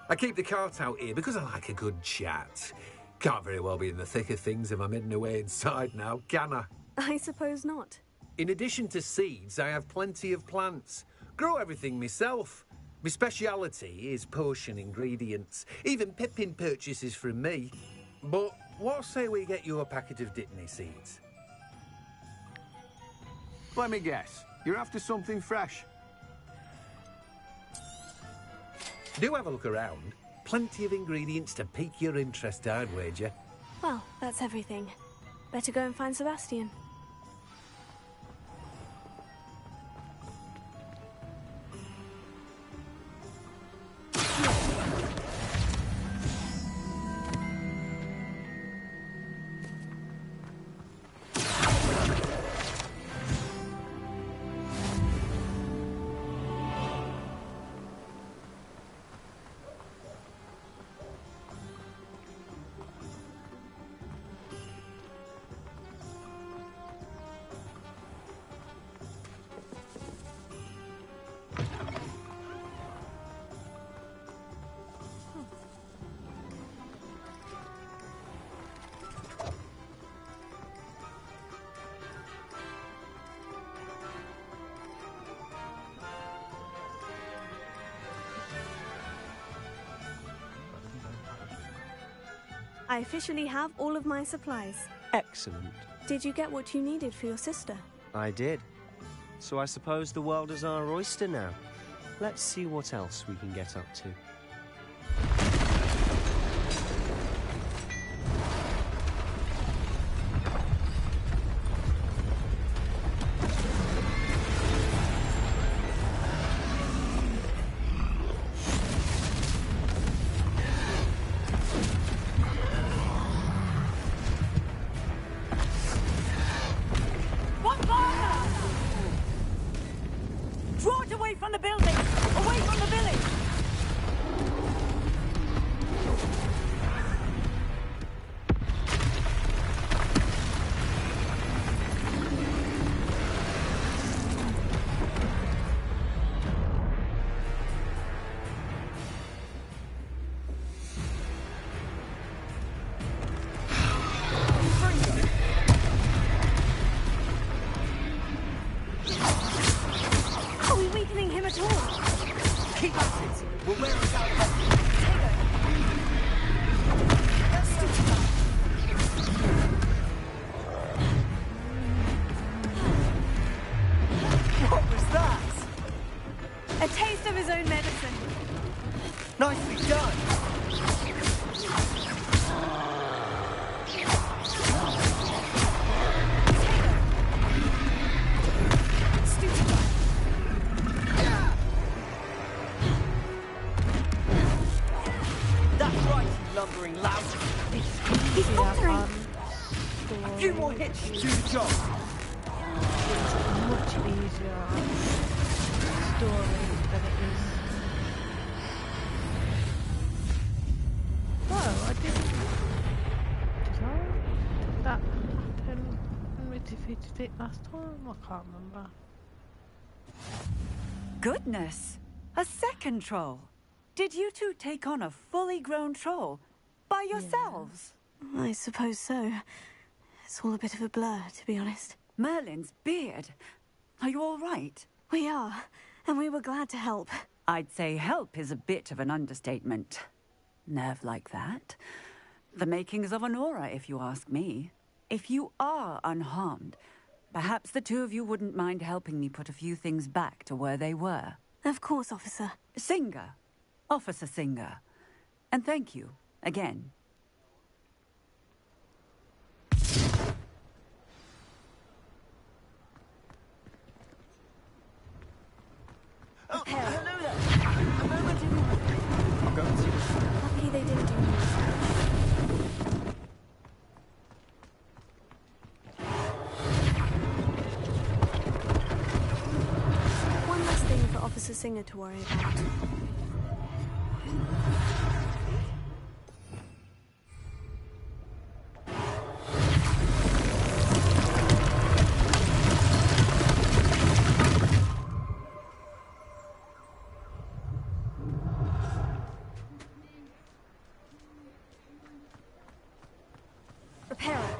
I keep the cart out here because I like a good chat. Can't very well be in the thick of things if I'm hidden away inside now, can I? I suppose not. In addition to seeds, I have plenty of plants. Grow everything myself. My speciality is potion ingredients. Even Pippin purchases from me. But what say we get you a packet of dittany seeds? Let me guess. You're after something fresh. Do have a look around. Plenty of ingredients to pique your interest, I'd wager. Well, that's everything. Better go and find Sebastian. I officially have all of my supplies. Excellent. Did you get what you needed for your sister? I did. So I suppose the world is our oyster now. Let's see what else we can get up to. Draw it away from the building! Away from the village! Are we weakening him at all? Keep at it! We'll wear us out of What was that? A taste of his own medicine. Nicely done! That's right, you lumbering louse! He's faltering! A few more hits should do the job! Much easier story than it is. Oh, I didn't. Did I? Did that happen when we defeated it last time? I can't remember. Goodness! A second troll! Did you two take on a fully grown troll? By yourselves? I suppose so. It's all a bit of a blur, to be honest. Merlin's beard. Are you all right? We are, and we were glad to help. I'd say help is a bit of an understatement. Nerve like that. The makings of an aura, if you ask me. If you are unharmed, perhaps the two of you wouldn't mind helping me put a few things back to where they were. Of course, officer. Singer. Officer Singer. And thank you, again. Oh, hello there! A moment in I'll go and see what's... Lucky they didn't do more. One less thing for Officer Singer to worry about. Repairer.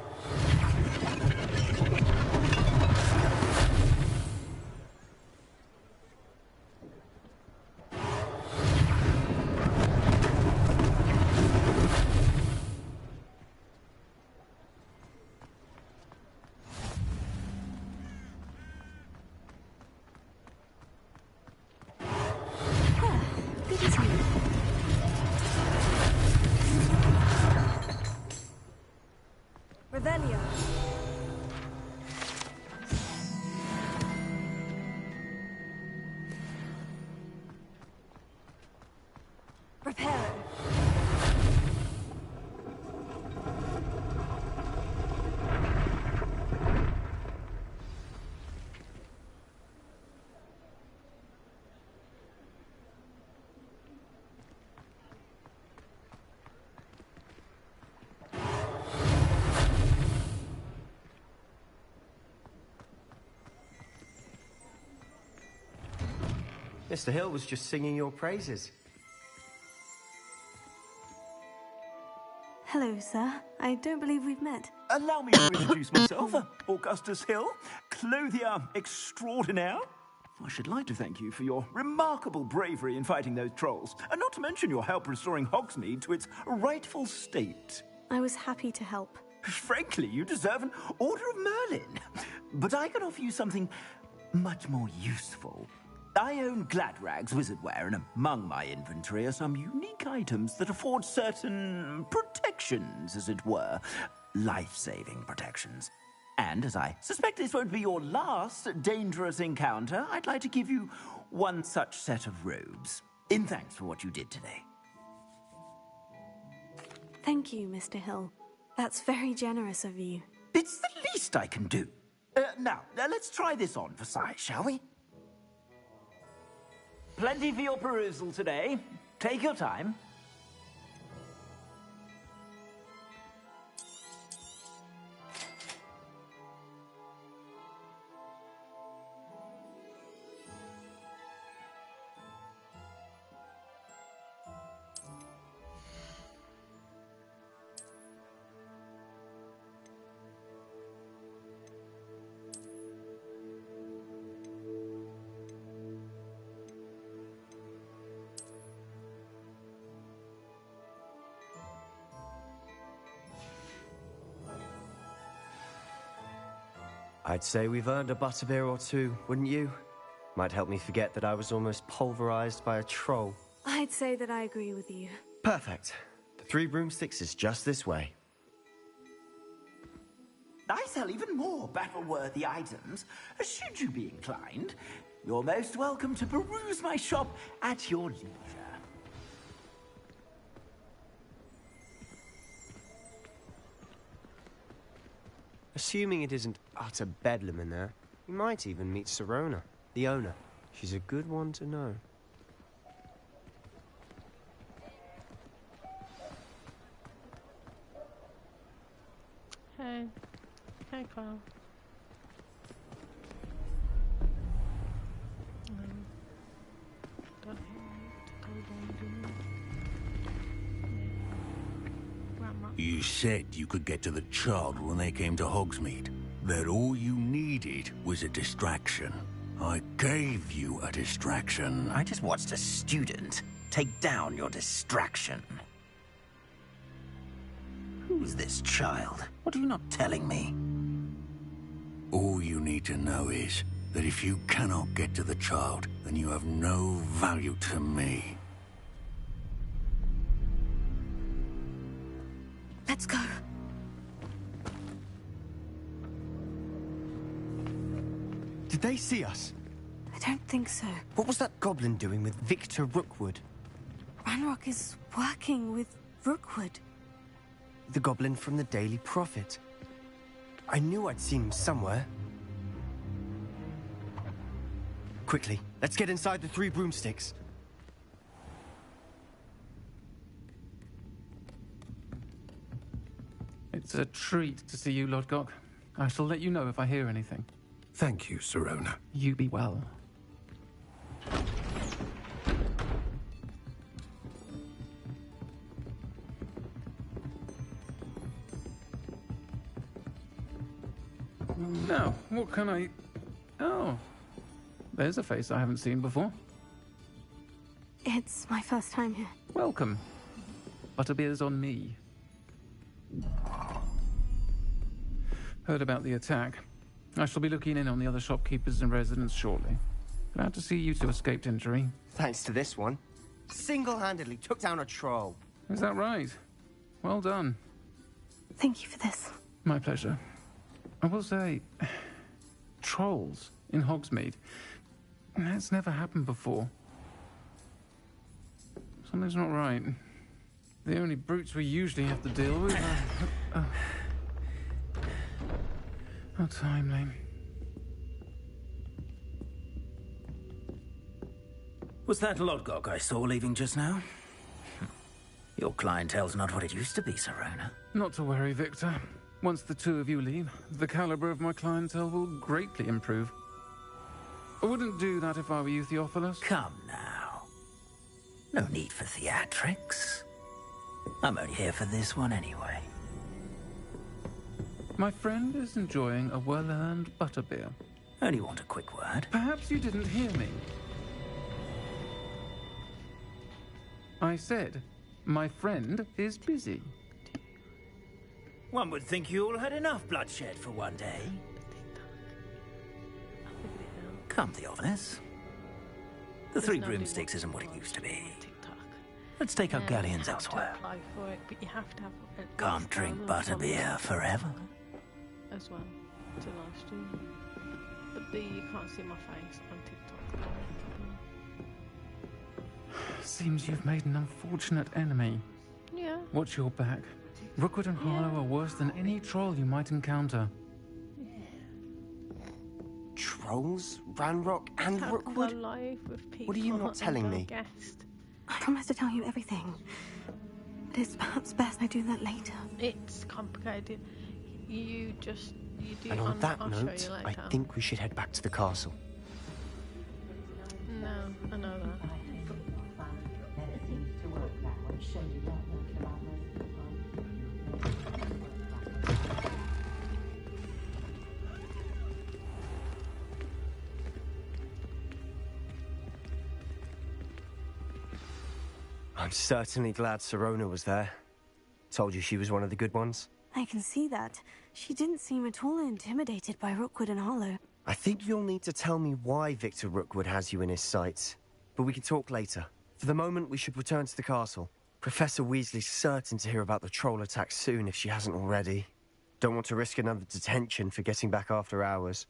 Good as new. Revelio. Repairer. Mr. Hill was just singing your praises. Hello, sir. I don't believe we've met. Allow me to introduce myself, Augustus Hill, clothier extraordinaire. I should like to thank you for your remarkable bravery in fighting those trolls, and not to mention your help restoring Hogsmeade to its rightful state. I was happy to help. Frankly, you deserve an Order of Merlin. But I can offer you something much more useful. I own Gladrag's wizardware, and among my inventory are some unique items that afford certain protections, as it were. Life-saving protections. And as I suspect this won't be your last dangerous encounter, I'd like to give you one such set of robes, in thanks for what you did today. Thank you, Mr. Hill. That's very generous of you. It's the least I can do. Now, let's try this on for size, shall we? Plenty for your perusal today. Take your time. I'd say we've earned a butterbeer or two, wouldn't you? Might help me forget that I was almost pulverized by a troll. I'd say that I agree with you. Perfect. The 3 broomsticks is just this way. I sell even more battle-worthy items. Should you be inclined, you're most welcome to peruse my shop at your leisure. Assuming it isn't utter bedlam in there, we might even meet Sirona, the owner. She's a good one to know. Hey. Hey, Carl. You said you could get to the child when they came to Hogsmeade. That all you needed was a distraction. I gave you a distraction. I just watched a student take down your distraction. Who's this child? What are you not telling me? All you need to know is that if you cannot get to the child, then you have no value to me. Let's go. Did they see us? I don't think so. What was that goblin doing with Victor Rookwood? Ranrock is working with Rookwood. The goblin from the Daily Prophet. I knew I'd seen him somewhere. Quickly, let's get inside the 3 broomsticks. It's a treat to see you, Lodgok. I shall let you know if I hear anything. Thank you, Sirona. You be well. Now, what can I... Oh, there's a face I haven't seen before. It's my first time here. Welcome. Butterbeer's on me. Heard about the attack. I shall be looking in on the other shopkeepers and residents shortly. Glad to see you two escaped injury. Thanks to this one. Single-handedly took down a troll. Is that right? Well done. Thank you for this. My pleasure. I will say, trolls in Hogsmeade. That's never happened before. Something's not right. The only brutes we usually have to deal with are... How timely. Was that Lodgok I saw leaving just now? Your clientele's not what it used to be, Sirona. Not to worry, Victor. Once the 2 of you leave, the caliber of my clientele will greatly improve. I wouldn't do that if I were you, Theophilus. Come now. No need for theatrics. I'm only here for this one anyway. My friend is enjoying a well-earned butterbeer. Only want a quick word. Perhaps you didn't hear me. I said, my friend is busy. One would think you all had enough bloodshed for one day. Come the honest. The Three Broomsticks isn't what it used to be. Let's take our galleons elsewhere. Apply for it, but you have to have Can't drink butterbeer forever. as well to live stream. But you can't see my face on TikTok. Seems you've made an unfortunate enemy. Yeah. Watch your back. Rookwood and Harlow are worse than any troll you might encounter. Trolls? Ranrock and How can I Rookwood? live with people What are you not telling me? guest? I promise to tell you everything. But it's perhaps best I do that later. It's complicated. You do. And on that I'll show note, you I later. think we should head back to the castle. No, I know that. I'm certainly glad Sirona was there. Told you she was one of the good ones. I can see that. She didn't seem at all intimidated by Rookwood and Harlow. I think you'll need to tell me why Victor Rookwood has you in his sights. But we can talk later. For the moment, we should return to the castle. Professor Weasley's certain to hear about the troll attack soon if she hasn't already. Don't want to risk another detention for getting back after hours.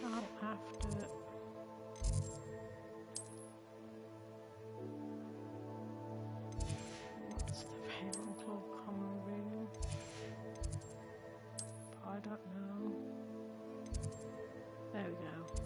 I'll have to. What's the Ravenclaw common room? I don't know. There we go.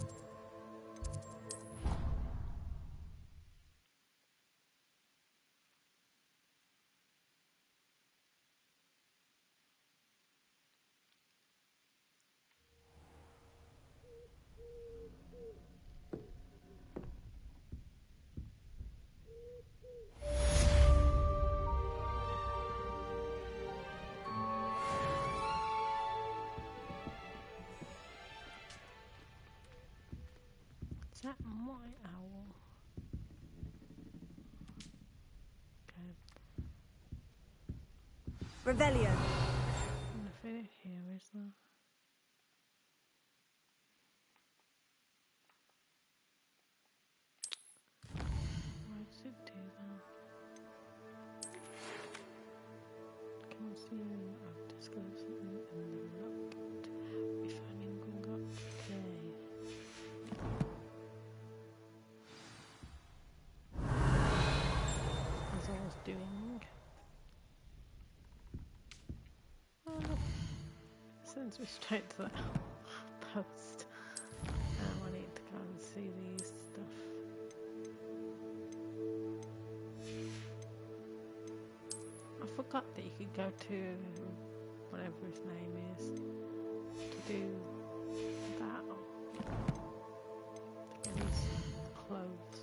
Is that my owl? Okay. Revelio. Nothing here, is there? Why does it do that? Can see I've discovered something in the map. If I'm going up today. As I was doing. Oh, look. Sends me straight to that post. Now I need to go and see these stuff. I forgot that you could go to whatever his name is to do that. To get his clothes.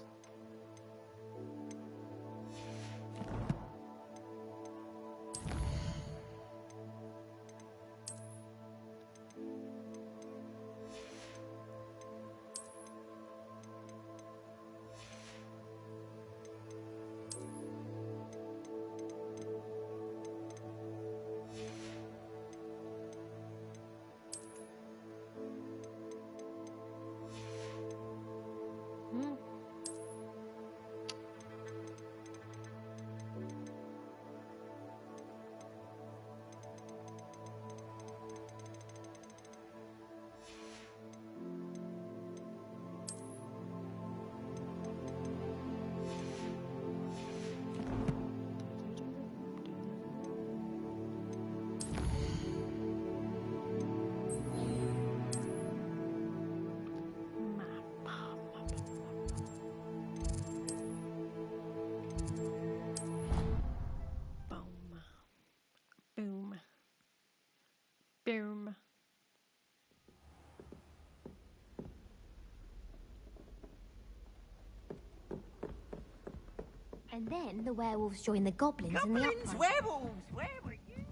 And then the werewolves join the goblins in the Goblins, uprising. werewolves, where were you?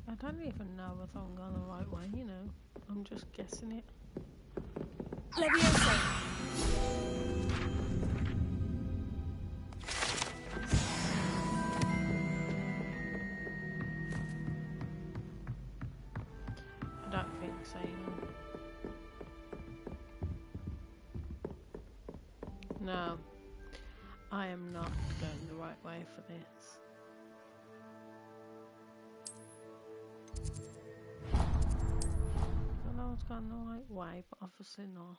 I don't even know if I'm going the right way, you know. I'm just guessing it. Leviosa! I don't think so, you know. No. I am not going the right way for this. I know I was going the right way, but obviously not.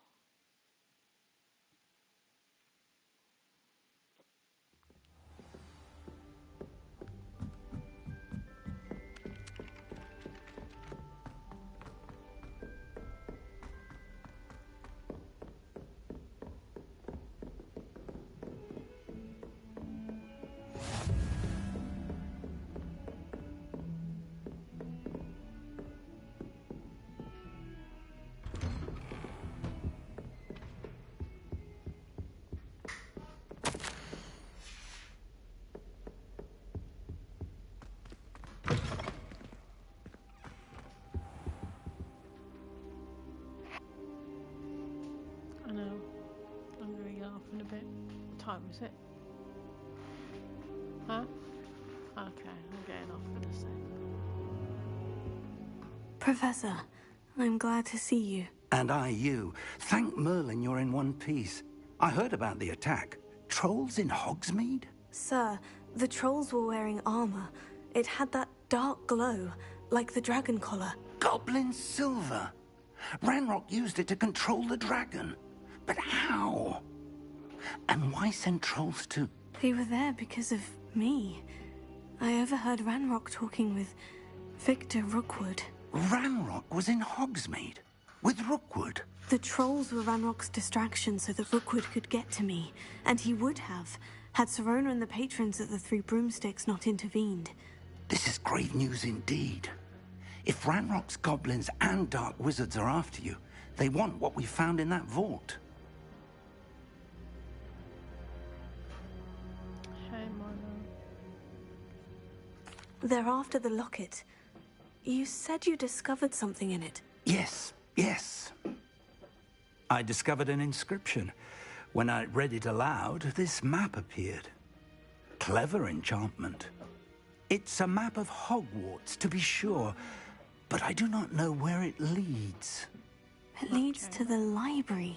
I know. I'm going to get off in a bit. What time is it? Huh? Okay, I'm getting off in a sec. Professor, I'm glad to see you. And I you. Thank Merlin you're in one piece. I heard about the attack. Trolls in Hogsmeade? Sir, the trolls were wearing armor. It had that dark glow, like the dragon collar. Goblin silver. Ranrock used it to control the dragon. But how? And why send trolls to... They were there because of me. I overheard Ranrock talking with Victor Rookwood. Ranrock was in Hogsmeade? With Rookwood? The trolls were Ranrock's distraction so that Rookwood could get to me. And he would have, had Serona and the patrons at the Three Broomsticks not intervened. This is grave news indeed. If Ranrock's goblins and dark wizards are after you, they want what we found in that vault. Hey, Milo. They're after the locket. You said you discovered something in it. Yes, yes. I discovered an inscription. When I read it aloud, this map appeared. Clever enchantment. It's a map of Hogwarts, to be sure, but I do not know where it leads. It leads to the library.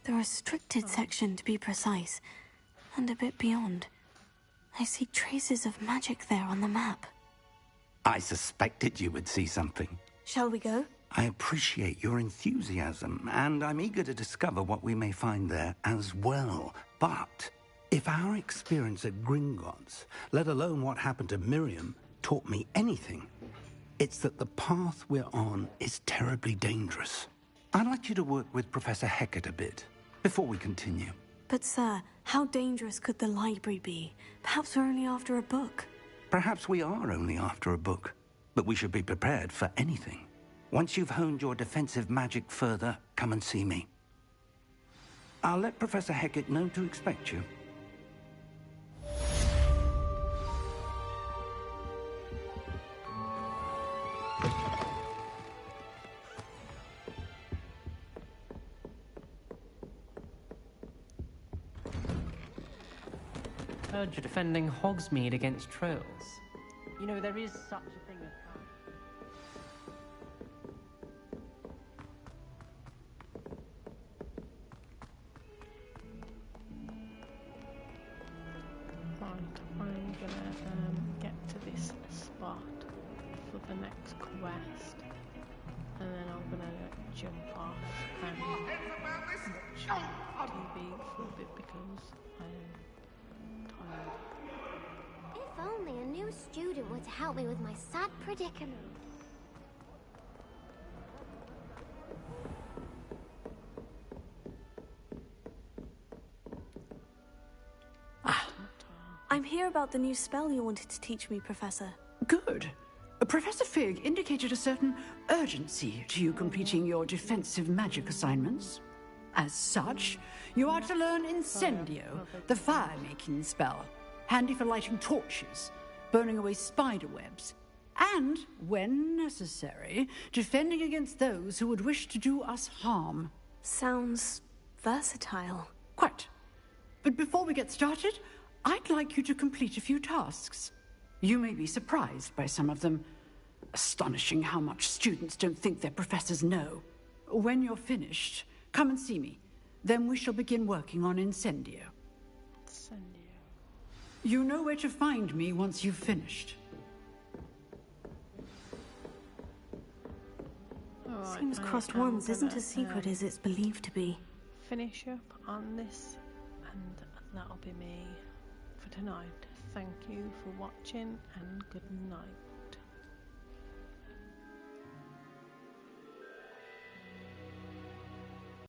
The restricted section, to be precise. And a bit beyond. I see traces of magic there on the map. I suspected you would see something. Shall we go? I appreciate your enthusiasm, and I'm eager to discover what we may find there as well. But if our experience at Gringotts, let alone what happened to Miriam, taught me anything, it's that the path we're on is terribly dangerous. I'd like you to work with Professor Hecat a bit, before we continue. But sir, how dangerous could the library be? Perhaps we're only after a book. Perhaps we are only after a book, but we should be prepared for anything. Once you've honed your defensive magic further, come and see me. I'll let Professor Hecat know to expect you. Heard you're defending Hogsmeade against trolls. You know, there is such a thing as... Right, I'm gonna get to this spot for the next quest, and then I'm gonna jump off and watch TV for a bit because I am tired. If only a new student were to help me with my sad predicament. I'm here about the new spell you wanted to teach me, Professor. Good. Professor Fig indicated a certain urgency to you completing your defensive magic assignments. As such, you are to learn Incendio, the fire-making spell, handy for lighting torches, burning away spider webs, and, when necessary, defending against those who would wish to do us harm. Sounds versatile. Quite. But before we get started, I'd like you to complete a few tasks. You may be surprised by some of them. Astonishing how much students don't think their professors know. When you're finished, come and see me. Then we shall begin working on Incendio. Incendio. You know where to find me once you've finished. Alright, Seems crossed once isn't as secret as it's believed to be. Finish up on this, and that'll be me for tonight. Thank you for watching, and good night.